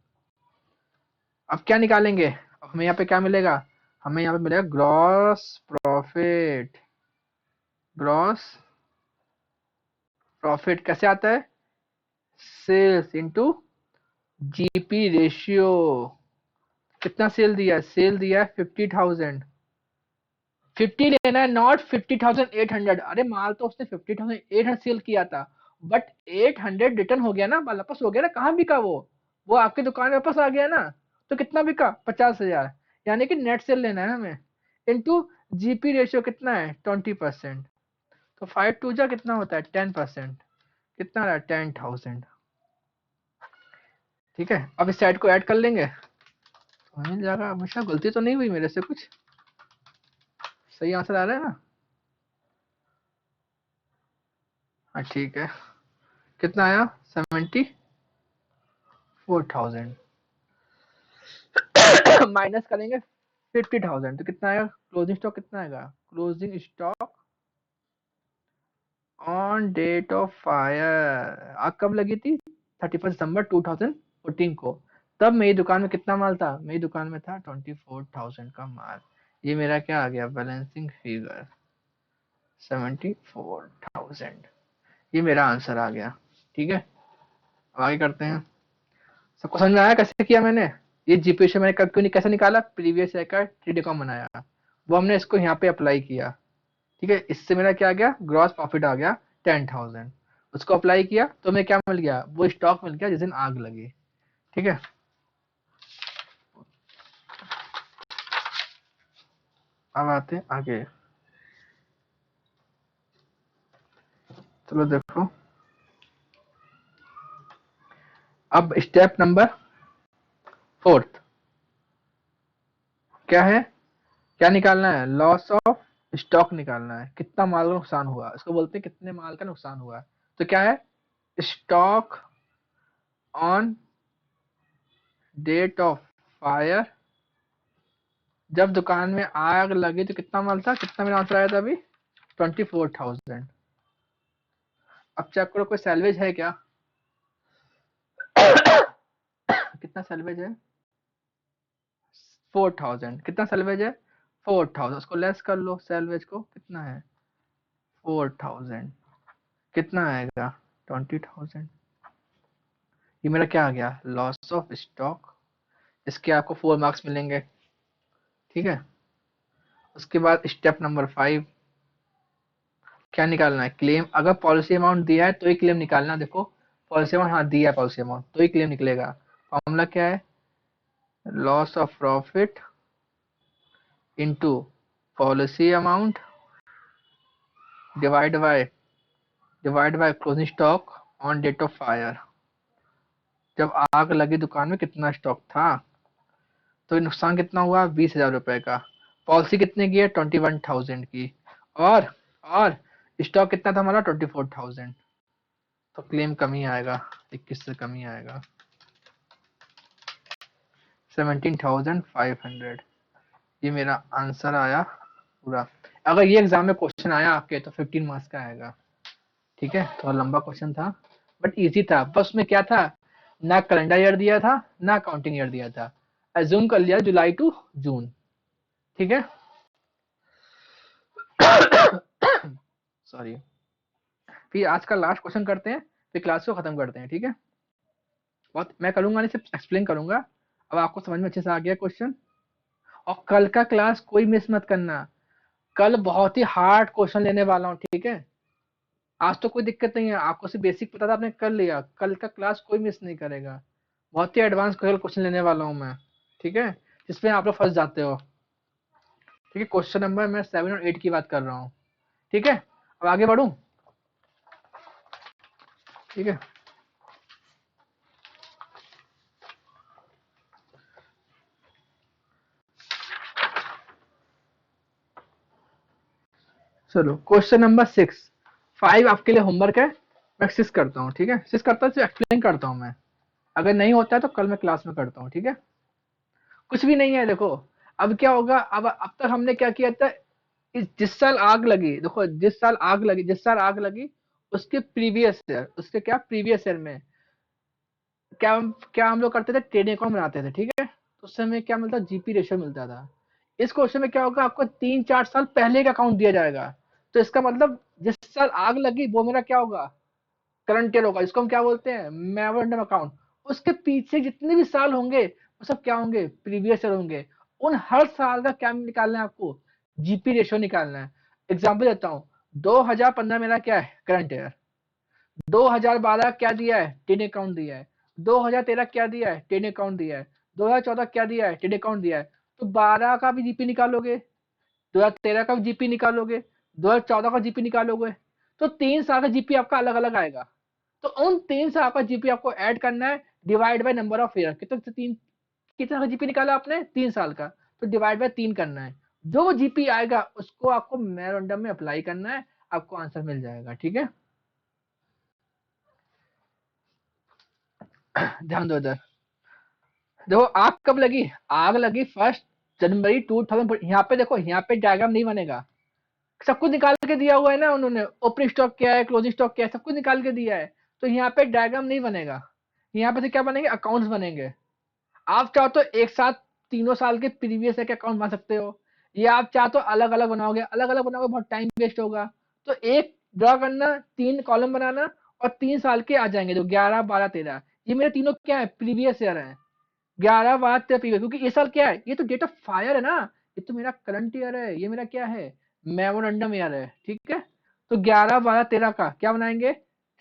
अब क्या निकालेंगे, अब हमें यहाँ पे क्या मिलेगा, हमें यहाँ पे मिलेगा ग्रॉस प्रॉफिट, ग्रॉस प्रॉफिट कैसे आता है? Sales into GP ratio. कितना सेल दिया है? सेल दिया है 50,000। 50 लेना है, नॉट 50,800। अरे माल तो उसने 50,800 सेल किया था, बट 800 रिटर्न हो गया ना, वापस हो गया ना। कहाँ बिका वो आपकी दुकान में वापस आ गया ना। तो कितना बिका? 50,000। यानी कि नेट सेल लेना है हमें। इंटू जीपी रेशियो कितना है? 20%। तो 5 2 कितना होता है? 10%। कितना रहा? 10,000। ठीक है, अब इस साइड को ऐड कर लेंगे तो मिल जाएगा। हमेशा गलती तो नहीं हुई मेरे से कुछ? सही आंसर आ रहा है ना? हाँ ठीक है। कितना आया? 74,000। माइनस करेंगे 50,000 तो कितना आएगा? क्लोजिंग स्टॉक कितना आएगा? Closing stock on date of fire आग कब लगी थी? 31 दिसंबर 2014 को। तब मेरी दुकान में कितना माल था? मेरी दुकान में था 24,000 का माल। ये मेरा क्या आ गया? Balancing figure 74,000। ये मेरा आंसर आ गया। ठीक है, अब आगे करते हैं। सबको समझ में आया कैसे किया मैंने? ये जीपी से मैंने कब क्यों नहीं कैसे निकाला? प्रीवियस ईयर का ट्रेड बनाया, वो हमने इसको यहाँ पे अप्लाई किया। ठीक है, इससे मेरा क्या आ गया? ग्रॉस प्रॉफिट आ गया 10,000। उसको अप्लाई किया तो हमें क्या मिल गया? वो स्टॉक मिल गया जिस दिन आग लगी। ठीक है, अब आते हैं आगे। चलो देखो, अब स्टेप नंबर 4 क्या है? क्या निकालना है? लॉस ऑफ स्टॉक निकालना है। कितना माल का नुकसान हुआ, इसको बोलते हैं कितने माल का नुकसान हुआ। तो क्या है? Stock on date of fire. जब दुकान में आग लगी तो कितना माल था? कितना मेरा आंसर आया था अभी? 24,000। अब चेक करो कोई सैलवेज है क्या? कितना सैलवेज है? 4,000। कितना सैलवेज है? 4,000। उसको लेस कर लो, सैलवेज को कितना है? 4,000। कितना आएगा? 20,000। ये मेरा क्या आ गया? Loss of stock. इसके आपको 4 मार्क्स मिलेंगे। ठीक है, उसके बाद स्टेप नंबर 5 क्या निकालना है? क्लेम। अगर पॉलिसी अमाउंट दिया है तो ही क्लेम निकालना। देखो पॉलिसी अमाउंट, हाँ दिया है पॉलिसी अमाउंट तो ही क्लेम निकलेगा। फॉर्मूला क्या है? Loss of profit into policy amount divide by closing stock on date of fire. जब आग लगी दुकान में कितना स्टॉक था, तो नुकसान कितना हुआ? 20,000 रुपए का। पॉलिसी कितने की है? 21,000 की। और स्टॉक कितना था हमारा? 24,000। तो क्लेम कम ही आएगा, 21 से कम ही आएगा। 17,500। ये मेरा आंसर आया पूरा। अगर ये एग्जाम में क्वेश्चन आया आपके तो 15 मार्क्स का आएगा। ठीक है, थोड़ा लंबा क्वेश्चन था बट इजी था। बस में क्या था? ना कैलेंडर ईयर दिया था, ना काउंटिंग ईयर दिया था। एज्यूम कर लिया जुलाई टू जून। ठीक है, सॉरी। फिर आज का लास्ट क्वेश्चन करते हैं, फिर क्लास को खत्म करते हैं। ठीक है, बहुत मैं करूंगा नहीं, सिर्फ एक्सप्लेन करूंगा। अब आपको समझ में अच्छे से आ गया क्वेश्चन। और कल का क्लास कोई मिस मत करना। कल बहुत ही हार्ड क्वेश्चन लेने वाला हूँ। ठीक है, आज तो कोई दिक्कत नहीं है, आपको सिर्फ बेसिक पता था, आपने कर लिया। कल का क्लास कोई मिस नहीं करेगा। बहुत ही एडवांस क्वेश्चन लेने वाला हूँ मैं। ठीक है, जिसमें आप लोग फंस जाते हो। ठीक है, क्वेश्चन नंबर मैं 7 और 8 की बात कर रहा हूँ। ठीक है, अब आगे बढ़ूं? ठीक है, चलो क्वेश्चन नंबर 5 आपके लिए होमवर्क है। मैं 6 करता हूँ। ठीक है, 6 करता हूँ, एक्सप्लेन करता हूँ मैं। अगर नहीं होता है तो कल मैं क्लास में करता हूँ। ठीक है, कुछ भी नहीं है। देखो अब क्या होगा, अब तक हमने क्या किया था? जिस साल आग लगी, देखो जिस साल आग लगी उसके प्रीवियस ईयर, उसके क्या प्रीवियस ईयर में क्या क्या हम लोग करते थे? ट्रेडिंग अकाउंट बनाते थे। ठीक है, तो उस समय क्या मिलता? जीपी रेशियो मिलता था। इस क्वेश्चन में क्या होगा? आपको 3 4 साल पहले का अकाउंट दिया जाएगा। तो इसका मतलब जिस साल आग लगी वो मेरा क्या होगा? करंट ईयर होगा, इसको हम क्या बोलते हैं, मेमोरेंडम अकाउंट। उसके पीछे जितने भी साल होंगे वो सब क्या होंगे, प्रीवियस ईयर होंगे। उन हर साल का क्या निकालना है आपको, जीपी रेशियो निकालना है। एग्जाम्पल देता हूँ, 2015 मेरा क्या है, करंट ईयर। 2012 क्या दिया है, टेन अकाउंट दिया है। 2013 क्या दिया है, टेन अकाउंट दिया है। 2014 क्या दिया है, टेन अकाउंट दिया है। तो 12 का भी जीपी निकालोगे, 2013 का जीपी निकालोगे, 2014 का जीपी निकालोगे, तो 3 साल का जीपी आपका अलग अलग आएगा। तो उन 3 साल का जीपी आपको ऐड करना है, divide by number of year. कितना का जीपी निकाला आपने, 3 साल का, तो डिवाइड बाय 3 करना है। जो जीपी आएगा उसको आपको मेमोरेंडम में अप्लाई करना है, आपको आंसर मिल जाएगा। ठीक है, ध्यान दो इधर। देखो आग कब लगी, आग लगी 1 जनवरी 2000। यहाँ पे देखो, यहाँ पे डायग्राम नहीं बनेगा, सब कुछ निकाल के दिया हुआ है ना उन्होंने, ओपनिंग स्टॉक क्या है, क्लोजिंग स्टॉक क्या है, सब कुछ निकाल के दिया है। तो यहाँ पे डायग्राम नहीं बनेगा, यहाँ पे से क्या बनेंगे, अकाउंट्स बनेंगे। आप चाहो तो एक साथ तीनों साल के प्रीवियस के अकाउंट बना सकते हो, या आप चाहो तो अलग अलग बनाओगे, अलग अलग बनाओगे बहुत टाइम वेस्ट होगा। तो एक ड्रॉ करना, 3 कॉलम बनाना, और 3 साल के आ जाएंगे जो 11, 12, 13। ये मेरे तीनों क्या है, प्रीवियस ईयर है। 11, 12, 13 प्रीवियस, क्योंकि ये साल क्या है, ये तो डेट ऑफ फायर है ना, ये तो मेरा करंट ईयर है, ये मेरा क्या है, मेमोरेंडम ईयर है। ठीक है, तो 11, 12, 13 का क्या बनाएंगे,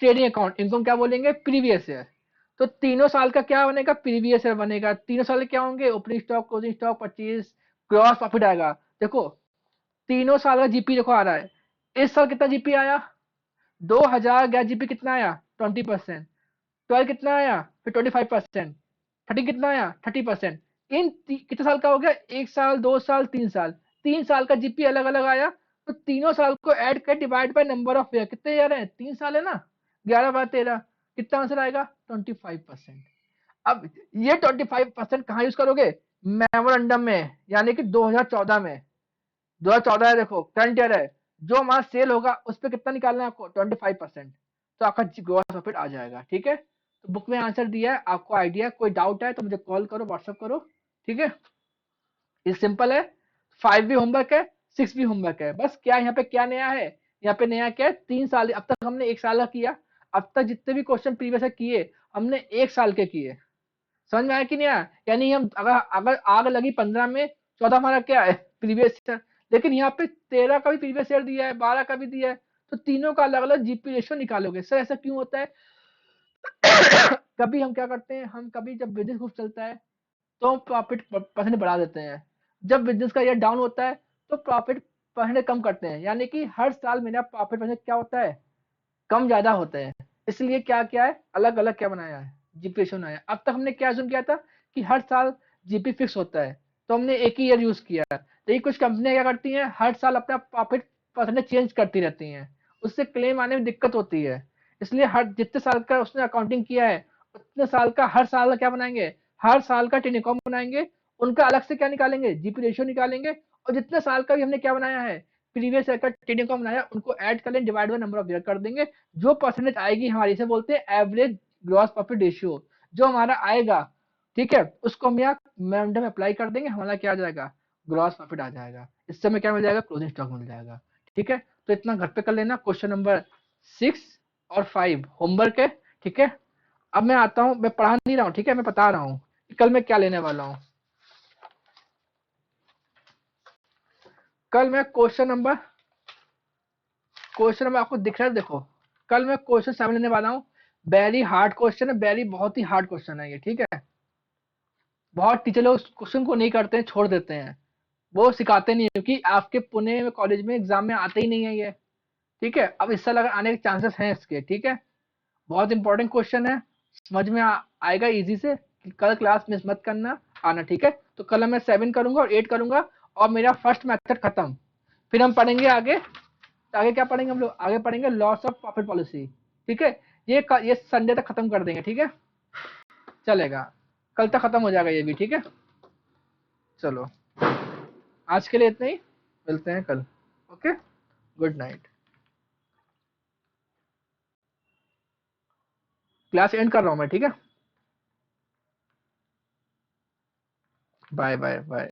ट्रेडिंग अकाउंट, इनको हम क्या बोलेंगे, प्रीवियस ईयर। तो तीनों साल का क्या बनेगा, प्रीवियस ईयर बनेगा। तीनों साल के क्या होंगे, opening stock, closing stock, purchase, gross profit आएगा। देखो तीनों साल का जीपी देखो आ रहा है। इस साल कितना जीपी आया, 2000 गया, जीपी कितना आया, 20%। 12 कितना आया, फिर 25%। 30 कितना आया, 30%। कितने साल का हो गया, 1 साल, 2 साल, 3 साल। 3 साल का जीपी अलग अलग आया। तो तीनों साल को ऐड कर divide by number of year, कितने ईयर है, 3 साल है ना, 11, 12, 13। कितना आंसर आएगा, 25%। अब ये 25% कहाँ यूज करोगे, मेमोरेंडम में, यानी कि 2014 में। 2014 है, देखो करंट ईयर है, जो हमारा सेल होगा उस पर कितना निकालना है आपको, 25%। तो आपका ग्रॉस प्रॉफिट आ जाएगा। ठीक है, तो बुक में आंसर दिया है, आपको आइडिया, कोई डाउट है तो मुझे कॉल करो, व्हाट्सअप करो। ठीक है, ये सिंपल है। 5 भी होमवर्क है, 6 भी होमवर्क है। बस क्या यहाँ पे क्या नया है, यहाँ पे नया क्या है, 3 साल, अब तक हमने 1 साल का किया। अब तक जितने भी क्वेश्चन प्रीवियस किए हमने 1 साल के किए। समझ में आया कि नहीं आया, यानी हम अगर अगर आग लगी 15 में, 14 हमारा क्या है, प्रीवियस ईयर। लेकिन यहाँ पे 13 का भी प्रीवियस ईयर दिया है, 12 का भी दिया है। तो तीनों का अलग अलग जीपी रेशियो निकालोगे। सर ऐसा क्यों होता है कभी हम क्या करते हैं, हम कभी जब बिजनेस खूब चलता है तो प्रॉफिट परसेंट बढ़ा देते हैं, जब बिजनेस का ईयर डाउन होता है तो प्रॉफिट परसेंट कम करते हैं। यानी कि हर साल मेरा प्रॉफिट परसेंट क्या होता है, कम ज्यादा होते हैं। इसलिए क्या क्या है, अलग अलग क्या बनाया है, जीपी रेशियो बनाया है। अब तक हमने क्या assume किया था कि हर साल जीपी फिक्स होता है, तो हमने एक ही ईयर यूज किया। लेकिन कुछ कंपनियां क्या करती हैं, हर साल अपना प्रॉफिट परसेंटेज चेंज करती रहती हैं, उससे क्लेम आने में दिक्कत होती है। इसलिए हर जितने साल का उसने अकाउंटिंग किया है उतने साल का, हर साल का क्या बनाएंगे, हर साल का टेलीकॉम बनाएंगे। उनका अलग से क्या निकालेंगे, जीपी रेशियो निकालेंगे। और जितने साल का भी हमने क्या बनाया है, प्रीवियस ईयर का टेलीकॉम बनाया, उनको ऐड कर लें, divide by number of year कर देंगे। जो परसेंटेज आएगी हमारी, इसे बोलते हैं एवरेज ग्रॉस प्रॉफिट रेशियो, जो हमारा आएगा। ठीक है, उसको हम यहाँ मेमोरेंडम में अप्लाई कर देंगे, हमारा क्या आ जाएगा, ग्रॉस प्रॉफिट आ जाएगा। इससे हमें क्या मिल जाएगा, क्लोजिंग स्टॉक मिल जाएगा। ठीक है, तो इतना घर पे कर लेना। क्वेश्चन नंबर 6 और 5 होमवर्क है। ठीक है, अब मैं आता हूँ, मैं पढ़ा नहीं रहा हूँ, ठीक है, मैं बता रहा हूँ कि कल मैं क्या लेने वाला हूँ। कल मैं क्वेश्चन नंबर आपको दिख रहा है, देखो कल मैं क्वेश्चन 7 लेने वाला हूँ। वेरी हार्ड क्वेश्चन है, वेरी बहुत ही हार्ड क्वेश्चन है ये। ठीक है, बहुत टीचर लोग क्वेश्चन को नहीं करते हैं, छोड़ देते हैं, वो सिखाते नहीं है, क्योंकि आपके पुणे में कॉलेज में एग्जाम में आते ही नहीं है ये। ठीक है, अब इस साल अगर आने के चांसेस हैं इसके। ठीक है, बहुत इंपॉर्टेंट क्वेश्चन है, समझ में आएगा इजी से। कल क्लास मिस मत करना, आना। ठीक है, तो कल मैं 7 करूंगा और 8 करूंगा, और मेरा फर्स्ट मेथड खत्म। फिर हम पढ़ेंगे आगे, तो आगे क्या पढ़ेंगे हम लोग, आगे पढ़ेंगे लॉस ऑफ प्रॉफिट पॉलिसी। ठीक है, ये संडे तक खत्म कर देंगे। ठीक है, चलेगा, कल तक खत्म हो जाएगा ये भी। ठीक है, चलो आज के लिए इतना ही, मिलते हैं कल। Okay, good night. Class and कर रहा हूँ मैं। ठीक है, बाय बाय बाय।